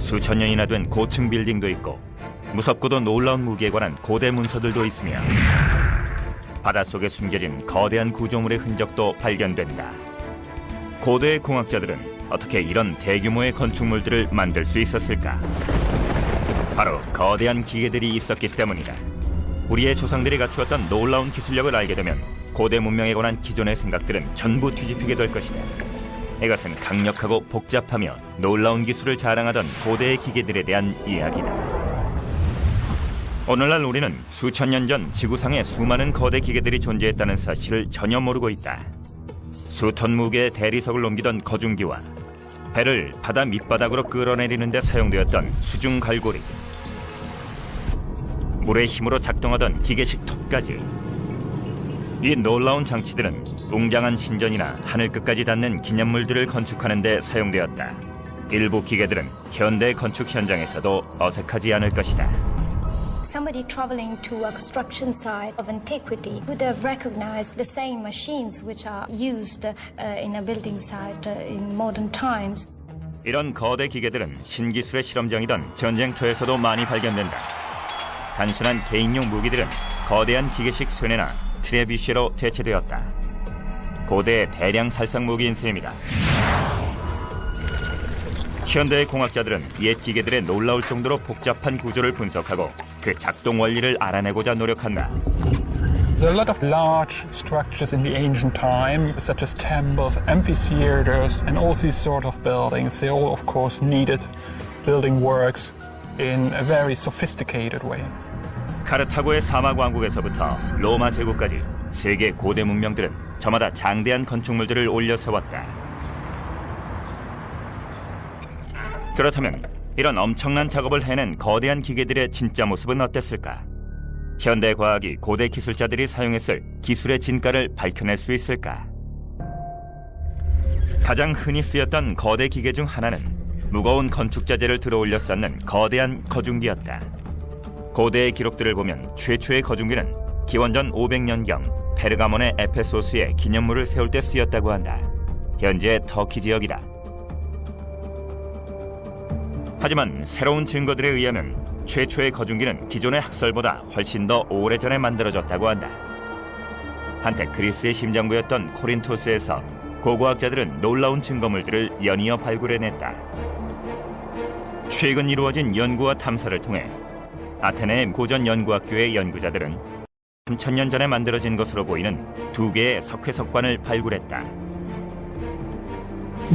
수천 년이나 된 고층 빌딩도 있고 무섭고도 놀라운 무기에 관한 고대 문서들도 있으며 바닷속에 숨겨진 거대한 구조물의 흔적도 발견된다. 고대의 공학자들은 어떻게 이런 대규모의 건축물들을 만들 수 있었을까? 바로 거대한 기계들이 있었기 때문이다. 우리의 조상들이 갖추었던 놀라운 기술력을 알게 되면 고대 문명에 관한 기존의 생각들은 전부 뒤집히게 될 것이다. 이것은 강력하고 복잡하며 놀라운 기술을 자랑하던 고대의 기계들에 대한 이야기다. 오늘날 우리는 수천 년 전 지구상에 수많은 거대 기계들이 존재했다는 사실을 전혀 모르고 있다. 수톤 무게의 대리석을 옮기던 거중기와 배를 바다 밑바닥으로 끌어내리는 데 사용되었던 수중 갈고리, 물의 힘으로 작동하던 기계식 톱까지. 이 놀라운 장치들은 웅장한 신전이나 하늘 끝까지 닿는 기념물들을 건축하는 데 사용되었다. 일부 기계들은 현대 건축 현장에서도 어색하지 않을 것이다. Somebody traveling to a construction site of antiquity would have recognized the same machines which are used in a building site in modern times. 이런 거대 기계들은 신기술의 실험장이던 전쟁터에서도 많이 발견된다. 단순한 개인용 무기들은 거대한 기계식 쇠뇌나 트레비쉬로 대체되었다. 고대의 대량 살상 무기인 셈이다. 현대의 공학자들은 옛 기계들의 놀라울 정도로 복잡한 구조를 분석하고 그 작동 원리를 알아내고자 노력한다. There are a lot of large structures in the ancient time, such as temples, amphitheaters, and all these sort of buildings. They all, of course, needed building works in a very sophisticated way. 카르타고의 사막 왕국에서부터 로마 제국까지 세계 고대 문명들은 저마다 장대한 건축물들을 올려 세웠다. 그렇다면 이런 엄청난 작업을 해낸 거대한 기계들의 진짜 모습은 어땠을까? 현대 과학이 고대 기술자들이 사용했을 기술의 진가를 밝혀낼 수 있을까? 가장 흔히 쓰였던 거대 기계 중 하나는 무거운 건축 자재를 들어올려 쌓는 거대한 거중기였다. 고대의 기록들을 보면 최초의 거중기는 기원전 500년경 페르가몬의 에페소스에 기념물을 세울 때 쓰였다고 한다. 현재 터키 지역이다. 하지만 새로운 증거들에 의하면 최초의 거중기는 기존의 학설보다 훨씬 더 오래전에 만들어졌다고 한다. 한때 그리스의 심장부였던 코린토스에서 고고학자들은 놀라운 증거물들을 연이어 발굴해냈다. 최근 이루어진 연구와 탐사를 통해 아테네 고전 연구학교의 연구자들은 3000년 전에 만들어진 것으로 보이는 두 개의 석회석관을 발굴했다.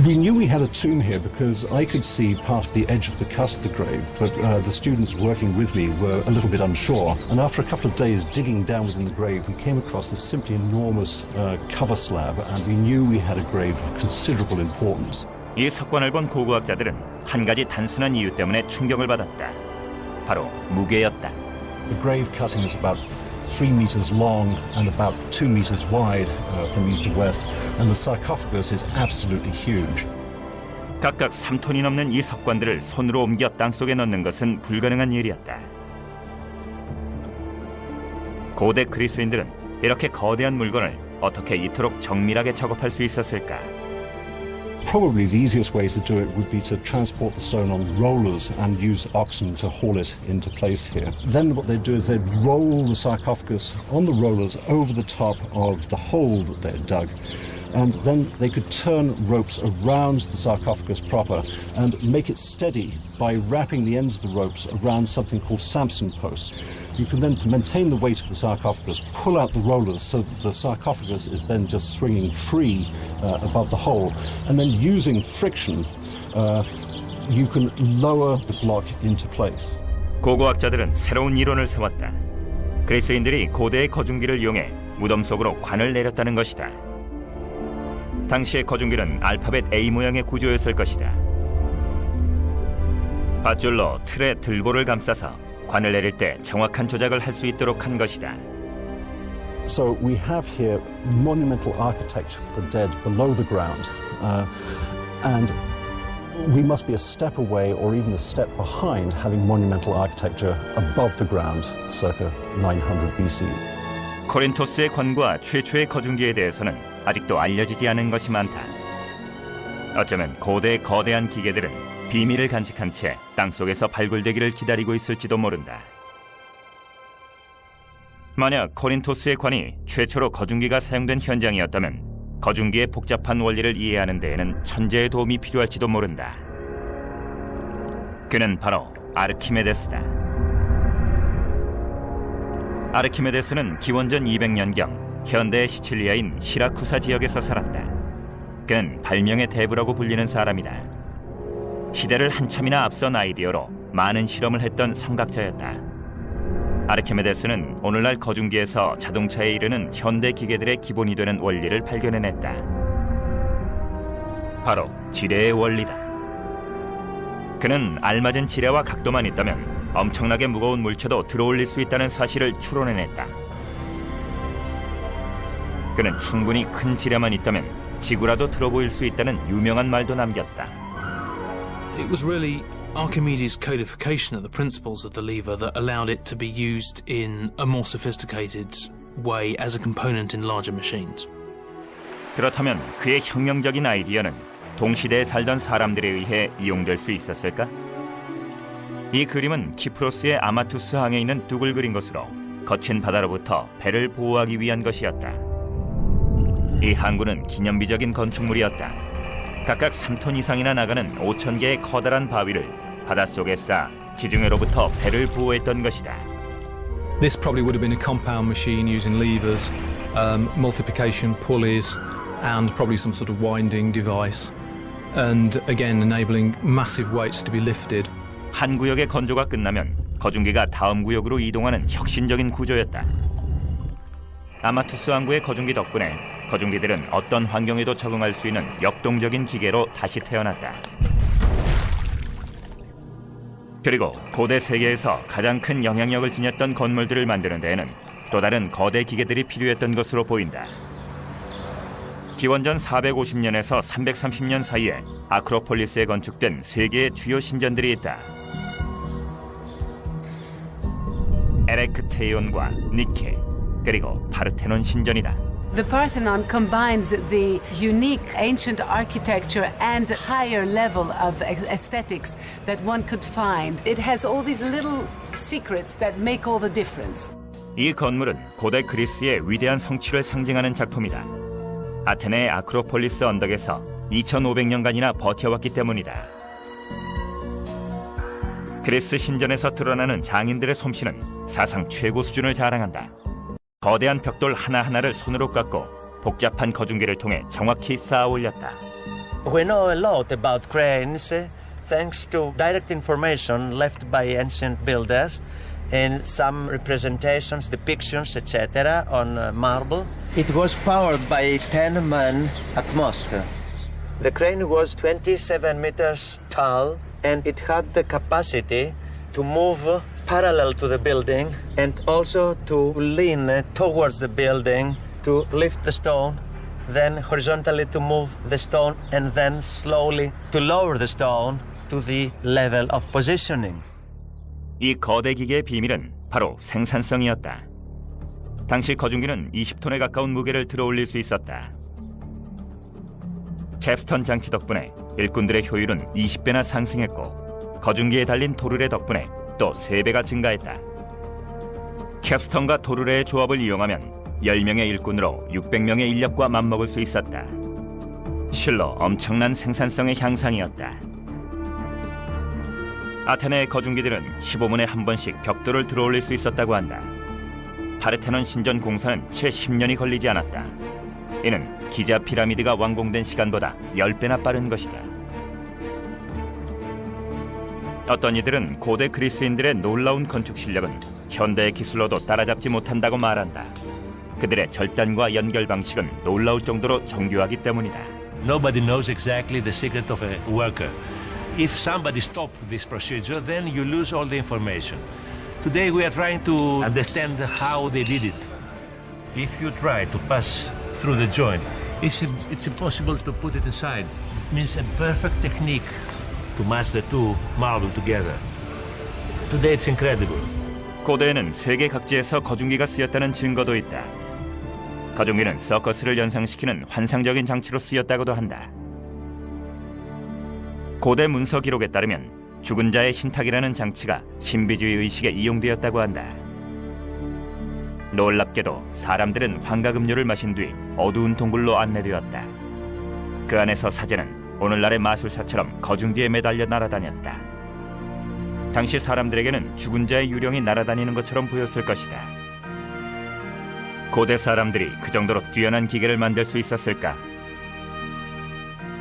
We knew we had a tomb here because I could see part of the edge of the cut of the grave, but the students working with me were a little bit unsure. And after a couple of days digging down within the grave, we came across this simply enormous cover slab, and we knew we had a grave of considerable importance. 이 석관을 본 고고학자들은 한 가지 단순한 이유 때문에 충격을 받았다. 바로 무게였다. The grave cutting is about 3 meters long and about 2 meters wide from east to west, and the sarcophagus is absolutely huge. 각각 3톤이 넘는 이 석관들을 손으로 옮겨 땅속에 넣는 것은 불가능한 일이었다. 고대 그리스인들은 이렇게 거대한 물건을 어떻게 이토록 정밀하게 작업할 수 있었을까? Probably the easiest way to do it would be to transport the stone on rollers and use oxen to haul it into place here. Then what they'd do is they'd roll the sarcophagus on the rollers over the top of the hole that they'd dug. And then they could turn ropes around the sarcophagus proper and make it steady by wrapping the ends of the ropes around something called Samson posts. You can then maintain the weight of the sarcophagus, pull out the rollers so that the sarcophagus is then just swinging free above the hole. And then using friction, you can lower the block into place. 고고학자들은 새로운 이론을 세웠다. 그리스인들이 고대의 거중기를 이용해 무덤 속으로 관을 내렸다는 것이다. 당시의 거중기는 알파벳 A 모양의 구조였을 것이다. 밧줄로 틀에 들보를 감싸서 관을 내릴 때 정확한 조작을 할 수 있도록 한 것이다. So we have here monumental architecture for the dead below the ground, and we must be a step away or even a step behind having monumental architecture above the ground, circa 900 BC. 코린토스의 관과 최초의 거중기에 대해서는 아직도 알려지지 않은 것이 많다. 어쩌면 고대의 거대한 기계들은 비밀을 간직한 채 땅속에서 발굴되기를 기다리고 있을지도 모른다. 만약 코린토스의 관이 최초로 거중기가 사용된 현장이었다면 거중기의 복잡한 원리를 이해하는 데에는 천재의 도움이 필요할지도 모른다. 그는 바로 아르키메데스다. 아르키메데스는 기원전 200년경 현대의 시칠리아인 시라쿠사 지역에서 살았다. 그는 발명의 대부라고 불리는 사람이다. 시대를 한참이나 앞선 아이디어로 많은 실험을 했던 성각자였다. 아르키메데스는 오늘날 거중기에서 자동차에 이르는 현대 기계들의 기본이 되는 원리를 발견해냈다. 바로 지뢰의 원리다. 그는 알맞은 지뢰와 각도만 있다면 엄청나게 무거운 물체도 들어올릴 수 있다는 사실을 추론해냈다. 그는 충분히 큰 지뢰만 있다면 지구라도 들어 보일 수 있다는 유명한 말도 남겼다. It was really Archimedes' codification of the principles of the lever that allowed it to be used in a more sophisticated way as a component in larger machines. 그렇다면 그의 혁명적인 아이디어는 동시대에 살던 사람들에 의해 이용될 수 있었을까? 이 그림은 키프로스의 아마투스 항에 있는 둑을 그린 것으로 거친 바다로부터 배를 보호하기 위한 것이었다. 이 항구는 기념비적인 건축물이었다. 각각 3톤 이상이나 나가는 5,000개의 커다란 바위를 바닷속에 쌓아 지중해로부터 배를 보호했던 것이다. This probably would have been a compound machine using levers, multiplication pulleys, and probably some sort of winding device. And again, enabling massive weights to be lifted. 한 구역의 건조가 끝나면 거중기가 다음 구역으로 이동하는 혁신적인 구조였다. 아마투스 항구의 거중기 덕분에 거중기들은 어떤 환경에도 적응할 수 있는 역동적인 기계로 다시 태어났다. 그리고 고대 세계에서 가장 큰 영향력을 지녔던 건물들을 만드는 데에는 또 다른 거대 기계들이 필요했던 것으로 보인다. 기원전 450년에서 330년 사이에 아크로폴리스에 건축된 세 개의 주요 신전들이 있다. 에레크테이온과 니케, 그리고 파르테논 신전이다. The Parthenon combines the unique ancient architecture and higher level of aesthetics that one could find. It has all these little secrets that make all the difference. 이 건물은 고대 그리스의 위대한 성취를 상징하는 작품이다. 아테네의 아크로폴리스 언덕에서 2500년간이나 버텨왔기 때문이다. 그리스 신전에서 드러나는 장인들의 솜씨는 사상 최고 수준을 자랑한다. 거대한 벽돌 하나하나를 손으로 깎고 복잡한 거중기를 통해 정확히 쌓아 올렸다. We know a lot about cranes thanks to direct information left by ancient builders and some representations, depictions, etc. on marble. It was powered by 10 men at most. The crane was 27 meters tall and it had the capacity to move parallel to the building and also to lean towards the building to lift the stone, then horizontally to move the stone and then slowly to lower the stone to the level of positioning. 이 거대 기계의 비밀은 바로 생산성이었다. 당시 거중기는 20톤에 가까운 무게를 들어올릴 수 있었다. 캡스턴 장치 덕분에 일꾼들의 효율은 20배나 상승했고 거중기에 달린 도르래 덕분에 또 3배가 증가했다. 캡스턴과 도르래의 조합을 이용하면 10명의 일꾼으로 600명의 인력과 맞먹을 수 있었다. 실로 엄청난 생산성의 향상이었다. 아테네의 거중기들은 15분에 한 번씩 벽돌을 들어올릴 수 있었다고 한다. 파르테논 신전 공사는 채 10년이 걸리지 않았다. 이는 기자 피라미드가 완공된 시간보다 10배나 빠른 것이다. 어떤 이들은 고대 그리스인들의 놀라운 건축 실력은 현대의 기술로도 따라잡지 못한다고 말한다. 그들의 절단과 연결 방식은 놀라울 정도로 정교하기 때문이다. Nobody knows exactly the secret of a worker. If somebody stopped this procedure, then you lose all the information. Today we are trying to understand how they did it. If you try to pass through the joint, it's impossible to put it inside. It means a perfect technique to match the two marble together. Today it's incredible. 고대에는 세계 각지에서 거중기가 쓰였다는 증거도 있다. 거중기는 서커스를 연상시키는 환상적인 장치로 쓰였다고도 한다. 고대 문서 기록에 따르면 죽은 자의 신탁이라는 장치가 신비주의 의식에 이용되었다고 한다. 놀랍게도 사람들은 환가금료를 마신 뒤 어두운 동굴로 안내되었다. 그 안에서 사제는 오늘날의 마술사처럼 거중기에 매달려 날아다녔다. 당시 사람들에게는 죽은 자의 유령이 날아다니는 것처럼 보였을 것이다. 고대 사람들이 그 정도로 뛰어난 기계를 만들 수 있었을까?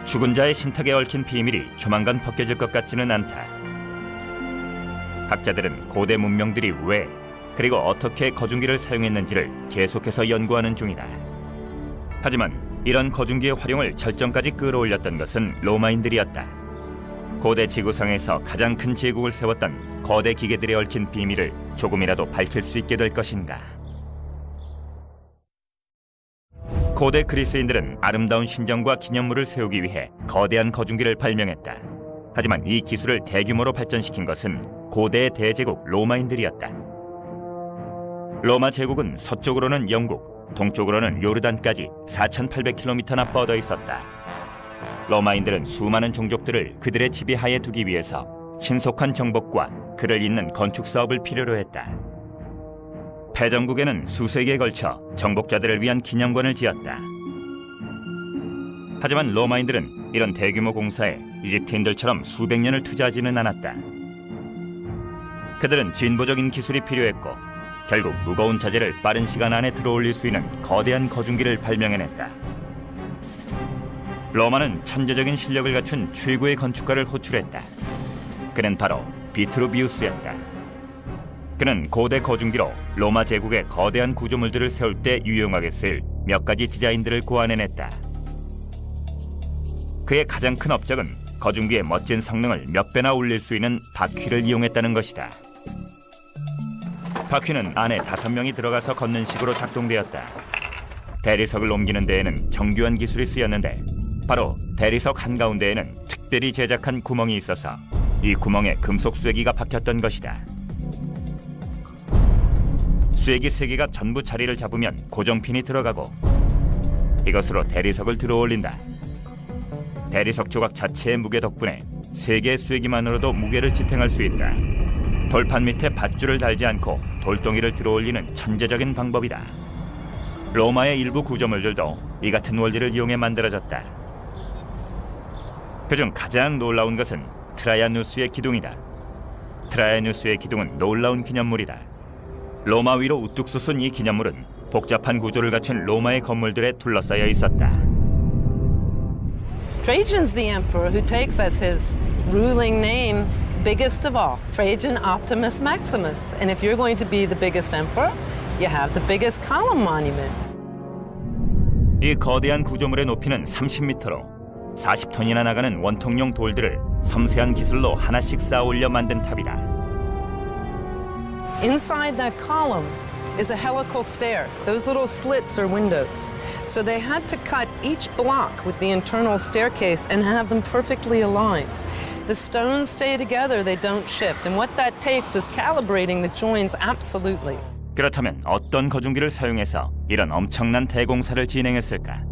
죽은 자의 신탁에 얽힌 비밀이 조만간 벗겨질 것 같지는 않다. 학자들은 고대 문명들이 왜 그리고 어떻게 거중기를 사용했는지를 계속해서 연구하는 중이다. 하지만 이런 거중기의 활용을 절정까지 끌어올렸던 것은 로마인들이었다. 고대 지구상에서 가장 큰 제국을 세웠던 거대 기계들에 얽힌 비밀을 조금이라도 밝힐 수 있게 될 것인가. 고대 그리스인들은 아름다운 신전과 기념물을 세우기 위해 거대한 거중기를 발명했다. 하지만 이 기술을 대규모로 발전시킨 것은 고대의 대제국 로마인들이었다. 로마 제국은 서쪽으로는 영국, 동쪽으로는 요르단까지 4,800km나 뻗어 있었다. 로마인들은 수많은 종족들을 그들의 지배하에 두기 위해서 신속한 정복과 그를 잇는 건축 사업을 필요로 했다. 패전국에는 수세기에 걸쳐 정복자들을 위한 기념관을 지었다. 하지만 로마인들은 이런 대규모 공사에 이집트인들처럼 수백 년을 투자하지는 않았다. 그들은 진보적인 기술이 필요했고 결국 무거운 자재를 빠른 시간 안에 들어올릴 수 있는 거대한 거중기를 발명해냈다. 로마는 천재적인 실력을 갖춘 최고의 건축가를 호출했다. 그는 바로 비트루비우스였다. 그는 고대 거중기로 로마 제국의 거대한 구조물들을 세울 때 유용하게 쓸 몇 가지 디자인들을 고안해냈다. 그의 가장 큰 업적은 거중기의 멋진 성능을 몇 배나 올릴 수 있는 바퀴를 이용했다는 것이다. 바퀴는 안에 5명이 들어가서 걷는 식으로 작동되었다. 대리석을 옮기는 데에는 정교한 기술이 쓰였는데 바로 대리석 한가운데에는 특별히 제작한 구멍이 있어서 이 구멍에 금속 쇠기가 박혔던 것이다. 쇠기 3개가 전부 자리를 잡으면 고정핀이 들어가고 이것으로 대리석을 들어올린다. 대리석 조각 자체의 무게 덕분에 3개의 쇠기만으로도 무게를 지탱할 수 있다. 돌판 밑에 밧줄을 달지 않고 돌덩이를 들어올리는 천재적인 방법이다. 로마의 일부 구조물들도 이 같은 원리를 이용해 만들어졌다. 그중 가장 놀라운 것은 트라이아누스의 기둥이다. 트라이아누스의 기둥은 놀라운 기념물이다. 로마 위로 우뚝 솟은 이 기념물은 복잡한 구조를 갖춘 로마의 건물들에 둘러싸여 있었다. Trajan's the emperor who takes as his ruling name biggest of all, Trajan Optimus Maximus. And if you're going to be the biggest emperor, you have the biggest column monument. 이 거대한 구조물의 높이는 30m로 40톤이나 나가는 원통용 돌들을 섬세한 기술로 하나씩 쌓아 올려 만든 탑이다. Inside that column is a helical stair. Those little slits are windows. So they had to cut each block with the internal staircase and have them perfectly aligned. The stones stay together, they don't shift. And what that takes is calibrating the joins absolutely. 그렇다면 어떤 거중기를 사용해서 이런 엄청난 대공사를 진행했을까?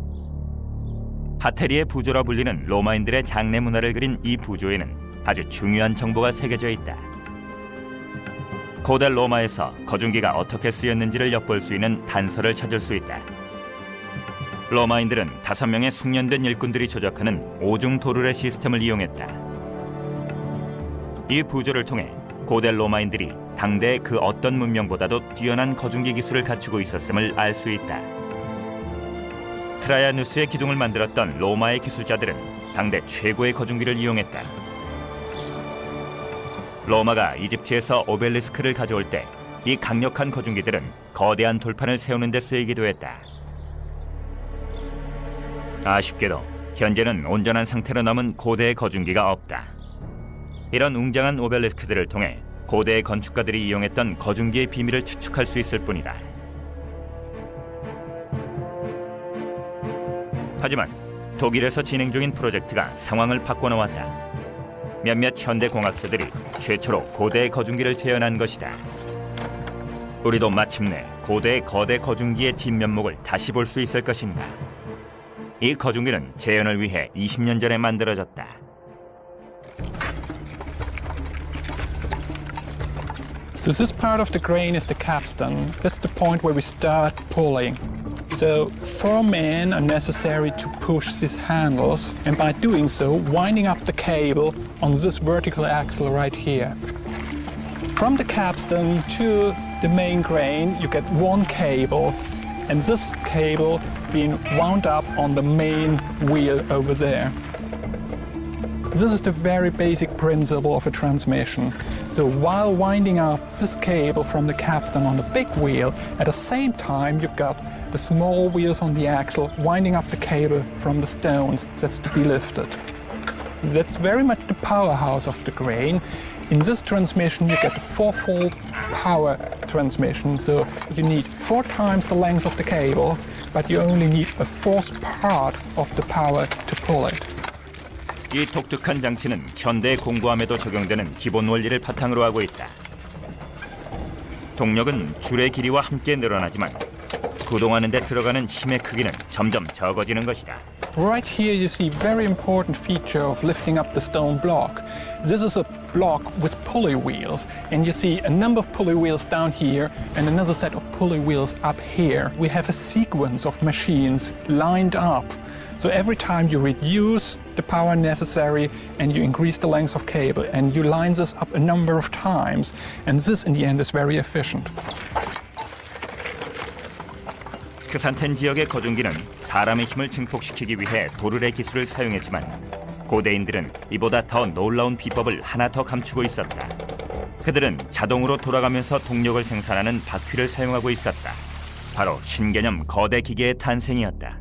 하테리의 부조라 불리는 로마인들의 장례 문화를 그린 이 부조에는 아주 중요한 정보가 새겨져 있다. 고대 로마에서 거중기가 어떻게 쓰였는지를 엿볼 수 있는 단서를 찾을 수 있다. 로마인들은 5명의 숙련된 일꾼들이 조작하는 오중 도르래 시스템을 이용했다. 이 부조를 통해 고대 로마인들이 당대의 그 어떤 문명보다도 뛰어난 거중기 기술을 갖추고 있었음을 알 수 있다. 트라이아누스의 기둥을 만들었던 로마의 기술자들은 당대 최고의 거중기를 이용했다. 로마가 이집트에서 오벨리스크를 가져올 때 이 강력한 거중기들은 거대한 돌판을 세우는 데 쓰이기도 했다. 아쉽게도 현재는 온전한 상태로 남은 고대의 거중기가 없다. 이런 웅장한 오벨리스크들을 통해 고대의 건축가들이 이용했던 거중기의 비밀을 추측할 수 있을 뿐이다. 하지만 독일에서 진행 중인 프로젝트가 상황을 바꿔놓았다. 몇몇 현대 공학자들이 최초로 고대의 거중기를 재현한 것이다. 우리도 마침내 고대의 거대 거중기의 진면목을 다시 볼 수 있을 것인가. 이 거중기는 재현을 위해 20년 전에 만들어졌다. So this part of the crane is the capstan. That's the point where we start pulling. So 4 men are necessary to push these handles, and by doing so, winding up the cable on this vertical axle right here. From the capstan to the main crane, you get 1 cable, and this cable being wound up on the main wheel over there. This is the very basic principle of a transmission. So while winding up this cable from the capstan on the big wheel, at the same time you've got the small wheels on the axle winding up the cable from the stones that's to be lifted. That's very much the powerhouse of the crane. In this transmission you get the 4-fold power transmission, so you need 4 times the length of the cable, but you only need a 1/4 part of the power to pull it. 이 독특한 장치는 현대 공구함에도 적용되는 기본 원리를 바탕으로 하고 있다. 동력은 줄의 길이와 함께 늘어나지만 구동하는 데 들어가는 힘의 크기는 점점 적어지는 것이다. Right here you see a very important feature of lifting up the stone block. This is a block with pulley wheels, and you see a number of pulley wheels down here and another set of pulley wheels up here. We have a sequence of machines lined up. So every time you reduce the power necessary and you increase the length of cable, and you line this up a number of times, and this in the end is very efficient. 크산텐 지역의 거중기는 사람의 힘을 증폭시키기 위해 도르래 기술을 사용했지만 고대인들은 이보다 더 놀라운 비법을 하나 더 감추고 있었다. 그들은 자동으로 돌아가면서 동력을 생산하는 바퀴를 사용하고 있었다. 바로 신개념 거대 기계의 탄생이었다.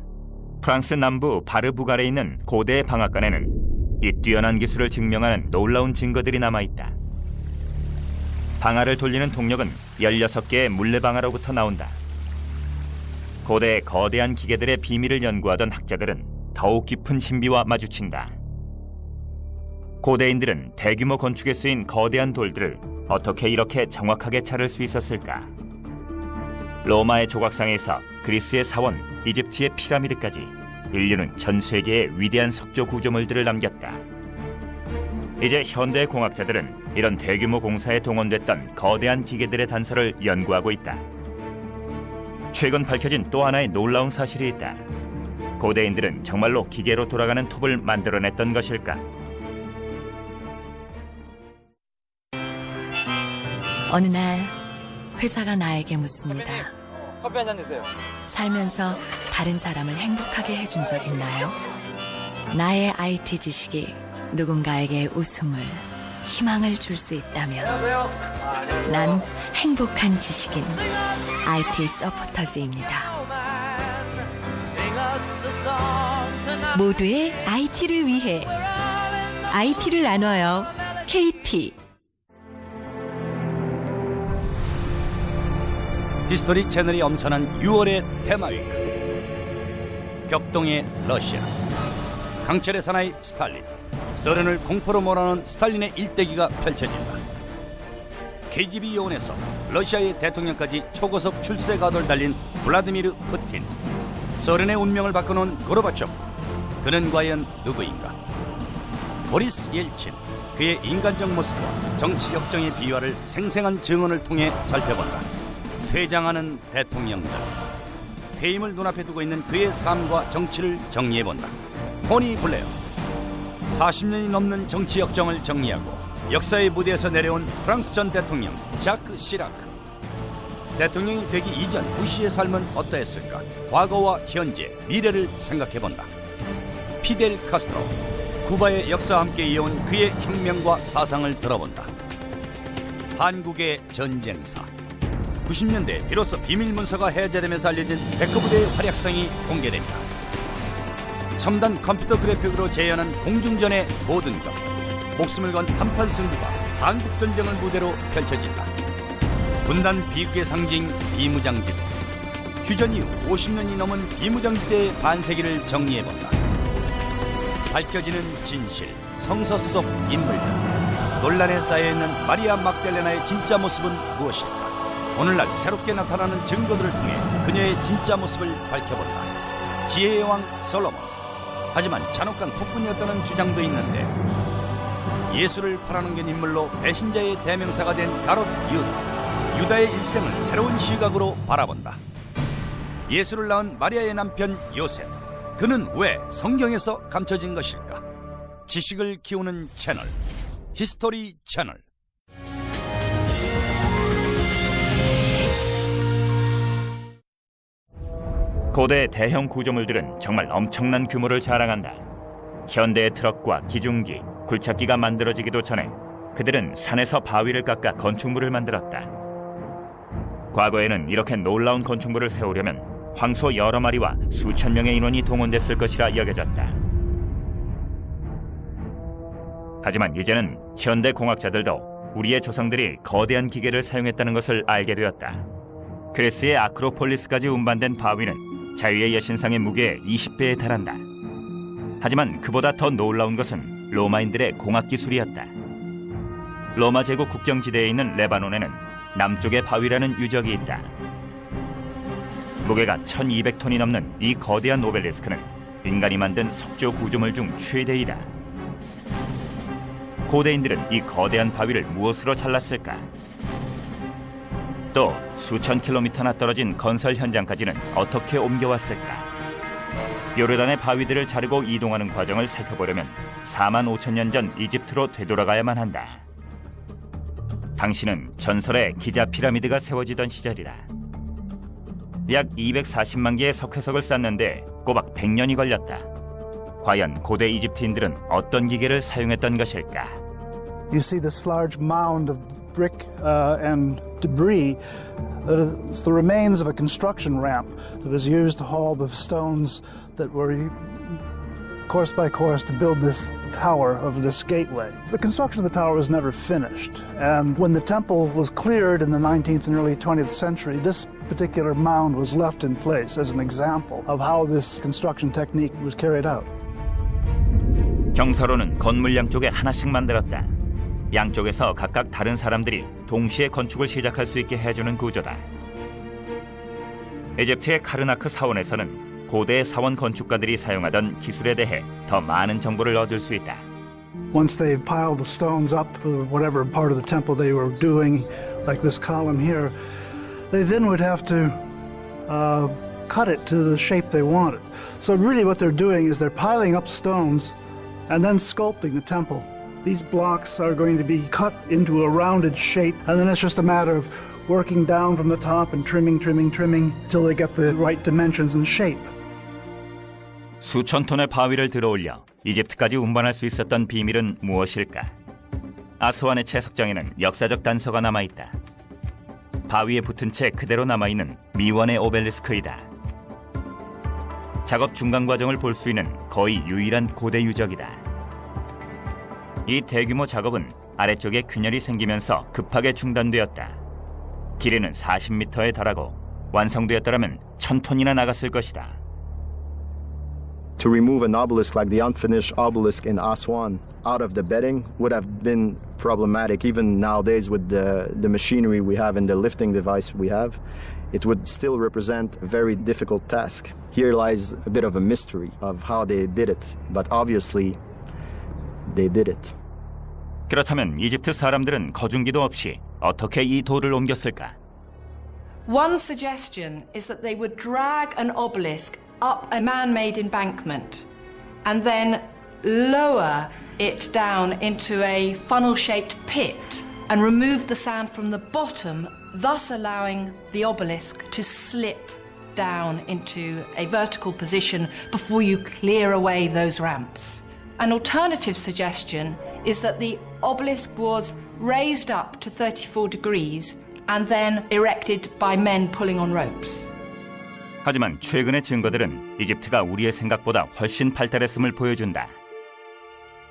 프랑스 남부 바르부갈에 있는 고대 방앗간에는 이 뛰어난 기술을 증명하는 놀라운 증거들이 남아있다. 방아를 돌리는 동력은 16개의 물레방아로부터 나온다. 고대 거대한 기계들의 비밀을 연구하던 학자들은 더욱 깊은 신비와 마주친다. 고대인들은 대규모 건축에 쓰인 거대한 돌들을 어떻게 이렇게 정확하게 자를 수 있었을까? 로마의 조각상에서 그리스의 사원, 이집트의 피라미드까지 인류는 전 세계에 위대한 석조 구조물들을 남겼다. 이제 현대 공학자들은 이런 대규모 공사에 동원됐던 거대한 기계들의 단서를 연구하고 있다. 최근 밝혀진 또 하나의 놀라운 사실이 있다. 고대인들은 정말로 기계로 돌아가는 톱을 만들어냈던 것일까? 어느 날 회사가 나에게 묻습니다. 커피 한 잔 드세요. 살면서 다른 사람을 행복하게 해준 적 있나요? 나의 IT 지식이 누군가에게 웃음을, 희망을 줄 수 있다면 난 행복한 지식인 IT 서포터즈입니다. 모두의 IT를 위해 IT를 나눠요. KT. 히스토리 채널이 엄선한 6월의 테마위크. 격동의 러시아, 강철의 사나이 스탈린, 소련을 공포로 몰아넣은 스탈린의 일대기가 펼쳐진다. KGB 요원에서 러시아의 대통령까지 초고속 출세가도를 달린 블라디미르 푸틴, 소련의 운명을 바꿔놓은 고르바초프, 그는 과연 누구인가? 보리스 옐친, 그의 인간적 모습과 정치 역정의 비화를 생생한 증언을 통해 살펴본다. 퇴장하는 대통령들, 퇴임을 눈앞에 두고 있는 그의 삶과 정치를 정리해본다. 토니 블레어, 40년이 넘는 정치 역정을 정리하고 역사의 무대에서 내려온 프랑스 전 대통령 자크 시라크. 대통령이 되기 이전 부시의 삶은 어떠했을까? 과거와 현재, 미래를 생각해본다. 피델 카스트로, 쿠바의 역사와 함께 이어온 그의 혁명과 사상을 들어본다. 한국의 전쟁사, 90년대 비로소 비밀문서가 해제되면서 알려진 백호부대의 활약상이 공개됩니다. 첨단 컴퓨터 그래픽으로 재현한 공중전의 모든 것, 목숨을 건 한판 승부가 한국전쟁을 무대로 펼쳐진다. 분단 비극의 상징 비무장지대, 휴전 이후 50년이 넘은 비무장지대의 반세기를 정리해본다. 밝혀지는 진실, 성서 속 인물들, 논란에 쌓여있는 마리아 막달레나의 진짜 모습은 무엇일까? 오늘날 새롭게 나타나는 증거들을 통해 그녀의 진짜 모습을 밝혀본다. 지혜의 왕 솔로몬, 하지만 잔혹한 폭군이었다는 주장도 있는데 예수를 팔아넘긴 인물로 배신자의 대명사가 된 가롯 유다, 유다의 일생을 새로운 시각으로 바라본다. 예수를 낳은 마리아의 남편 요셉, 그는 왜 성경에서 감춰진 것일까? 지식을 키우는 채널, 히스토리 채널. 고대 대형 구조물들은 정말 엄청난 규모를 자랑한다. 현대의 트럭과 기중기, 굴착기가 만들어지기도 전에 그들은 산에서 바위를 깎아 건축물을 만들었다. 과거에는 이렇게 놀라운 건축물을 세우려면 황소 여러 마리와 수천 명의 인원이 동원됐을 것이라 여겨졌다. 하지만 이제는 현대 공학자들도 우리의 조상들이 거대한 기계를 사용했다는 것을 알게 되었다. 그리스의 아크로폴리스까지 운반된 바위는 자유의 여신상의 무게의 20배에 달한다. 하지만 그보다 더 놀라운 것은 로마인들의 공학기술이었다. 로마 제국 국경지대에 있는 레바논에는 남쪽의 바위라는 유적이 있다. 무게가 1200톤이 넘는 이 거대한 오벨리스크는 인간이 만든 석조 구조물 중 최대이다. 고대인들은 이 거대한 바위를 무엇으로 잘랐을까? 또 수천 킬로미터나 떨어진 건설 현장까지는 어떻게 옮겨왔을까? 요르단의 바위들을 자르고 이동하는 과정을 살펴보려면 4만 5천 년 전 이집트로 되돌아가야만 한다. 당시는 전설의 기자 피라미드가 세워지던 시절이다. 약 240만 개의 석회석을 쌓는데 꼬박 100년이 걸렸다. 과연 고대 이집트인들은 어떤 기계를 사용했던 것일까? You see this large mound of brick and debris. It's the remains of a construction ramp that was used to haul the stones that were course by course to build this tower of this gateway. The construction of the tower was never finished, and when the temple was cleared in the 19th and early 20th century, this particular mound was left in place as an example of how this construction technique was carried out. 경사로는 건물 양쪽에 하나씩 만들었다. 양쪽에서 각각 다른 사람들이 동시에 건축을 시작할 수 있게 해주는 구조다. 이집트의 카르나크 사원에서는 고대 사원 건축가들이 사용하던 기술에 대해 더 많은 정보를 얻을 수 있다. Once they piled the stones up for whatever part of the temple they were doing, like this column here, they then would have to cut it to the shape they wanted. So really what they're doing is they're piling up stones and then sculpting the temple. These blocks are going to be cut into a rounded shape, and then it's just a matter of working down from the top and trimming till they get the right dimensions and shape. 수천 톤의 바위를 들어올려 이집트까지 운반할 수 있었던 비밀은 무엇일까? 아스완의 채석장에는 역사적 단서가 남아있다. 바위에 붙은 채 그대로 남아있는 미원의 오벨리스크이다. 작업 중간 과정을 볼 수 있는 거의 유일한 고대 유적이다. 이 대규모 작업은 아래쪽에 균열이 생기면서 급하게 중단되었다. 길이는 40m에 달하고 완성되었더라면 1000톤이나 나갔을 것이다. To remove an obelisk like the unfinished obelisk in Aswan out of the bedding would have been problematic. Even nowadays with the machinery we have and the lifting device we have, it would still represent a very difficult task. Here lies a bit of a mystery of how they did it, but obviously they did it. 그렇다면 이집트 사람들은 거중기도 없이 어떻게 이 돌을 옮겼을까? One suggestion is that they would drag an obelisk up a man-made embankment and then lower it down into a funnel-shaped pit and remove the sand from the bottom, thus allowing the obelisk to slip down into a vertical position before you clear away those ramps. An alternative suggestion is that the obelisk was raised up to 34 degrees and then erected by men pulling on ropes. 하지만 최근의 증거들은 이집트가 우리의 생각보다 훨씬 발달했음을 보여준다.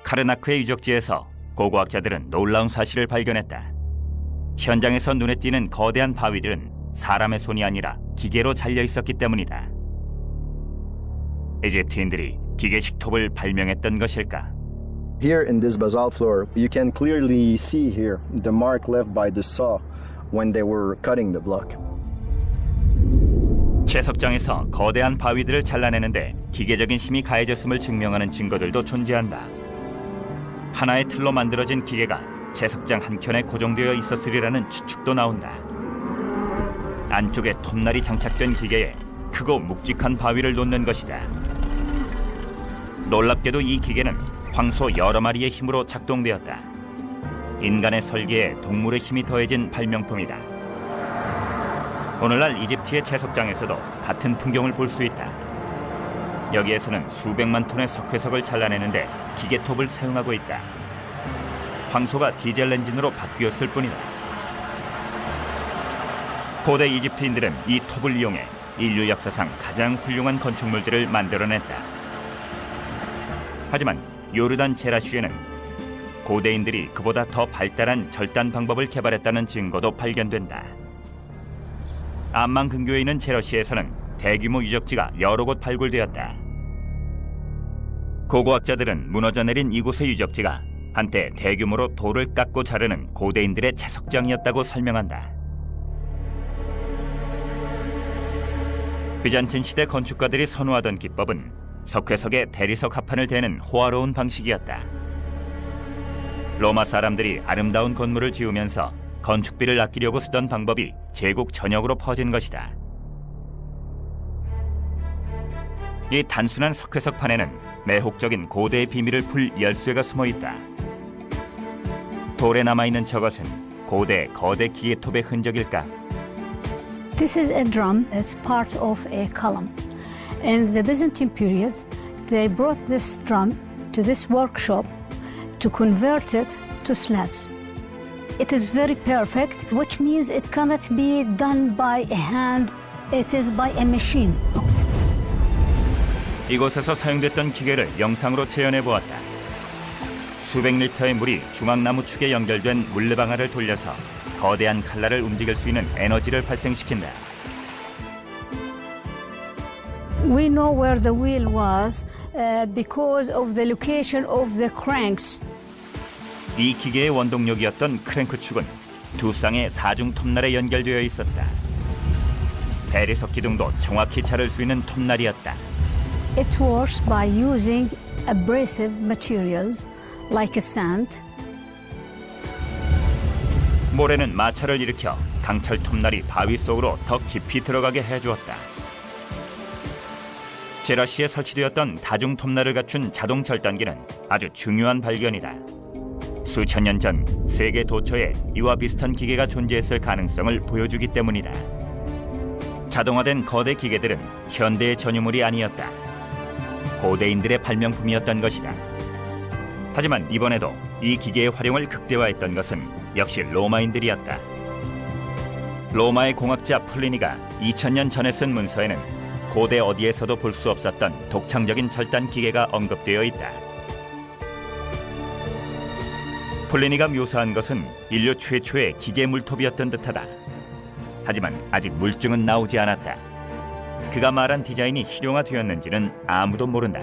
카르나크의 유적지에서 고고학자들은 놀라운 사실을 발견했다. 현장에서 눈에 띄는 거대한 바위들은 사람의 손이 아니라 기계로 잘려 있었기 때문이다. 이집트인들이 기계식 톱을 발명했던 것일까? Here in this basalt floor, you can clearly see here the mark left by the saw when they were cutting the block. 채석장에서 거대한 바위들을 잘라내는데 기계적인 힘이 가해졌음을 증명하는 증거들도 존재한다. 하나의 틀로 만들어진 기계가 채석장 한켠에 고정되어 있었으리라는 추측도 나온다. 안쪽에 톱날이 장착된 기계에 크고 묵직한 바위를 놓는 것이다. 놀랍게도 이 기계는 황소 여러 마리의 힘으로 작동되었다. 인간의 설계에 동물의 힘이 더해진 발명품이다. 오늘날 이집트의 채석장에서도 같은 풍경을 볼 수 있다. 여기에서는 수백만 톤의 석회석을 잘라내는데 기계톱을 사용하고 있다. 황소가 디젤 엔진으로 바뀌었을 뿐이다. 고대 이집트인들은 이 톱을 이용해 인류 역사상 가장 훌륭한 건축물들을 만들어냈다. 하지만 요르단 제라슈에는 고대인들이 그보다 더 발달한 절단 방법을 개발했다는 증거도 발견된다. 암만 근교에 있는 제러시에서는 대규모 유적지가 여러 곳 발굴되었다. 고고학자들은 무너져 내린 이곳의 유적지가 한때 대규모로 돌을 깎고 자르는 고대인들의 채석장이었다고 설명한다. 비잔틴 시대 건축가들이 선호하던 기법은 석회석에 대리석 합판을 대는 호화로운 방식이었다. 로마 사람들이 아름다운 건물을 지으면서 건축비를 아끼려고 쓰던 방법이 제국 전역으로 퍼진 것이다. 이 단순한 석회석판에는 매혹적인 고대의 비밀을 풀 열쇠가 숨어 있다. 돌에 남아있는 저것은 고대 거대 기계톱의 흔적일까? This is a drum. It's part of a column. In the Byzantine period, they brought this drum to this workshop to convert it to slabs. It is very perfect, which means it cannot be done by a hand. It is by a machine. 이곳에서 사용됐던 기계를 영상으로 재현해 보았다. 수백 리터의 물이 중앙나무 축에 연결된 물레방아를 돌려서 거대한 칼날을 움직일 수 있는 에너지를 발생시킨다. We know where the wheel was because of the location of the cranks. 이 기계의 원동력이었던 크랭크 축은 두 쌍의 사중 톱날에 연결되어 있었다. 대리석 기둥도 정확히 자를 수 있는 톱날이었다. It works by using abrasive materials like a sand. 모래는 마찰을 일으켜 강철 톱날이 바위 속으로 더 깊이 들어가게 해주었다. 제라시에 설치되었던 다중 톱날을 갖춘 자동 절단기는 아주 중요한 발견이다. 수천 년 전 세계 도처에 이와 비슷한 기계가 존재했을 가능성을 보여주기 때문이다. 자동화된 거대 기계들은 현대의 전유물이 아니었다. 고대인들의 발명품이었던 것이다. 하지만 이번에도 이 기계의 활용을 극대화했던 것은 역시 로마인들이었다. 로마의 공학자 플리니가 2000년 전에 쓴 문서에는 고대 어디에서도 볼 수 없었던 독창적인 절단 기계가 언급되어 있다. 플리니가 묘사한 것은 인류 최초의 기계 물톱이었던 듯하다. 하지만 아직 물증은 나오지 않았다. 그가 말한 디자인이 실용화되었는지는 아무도 모른다.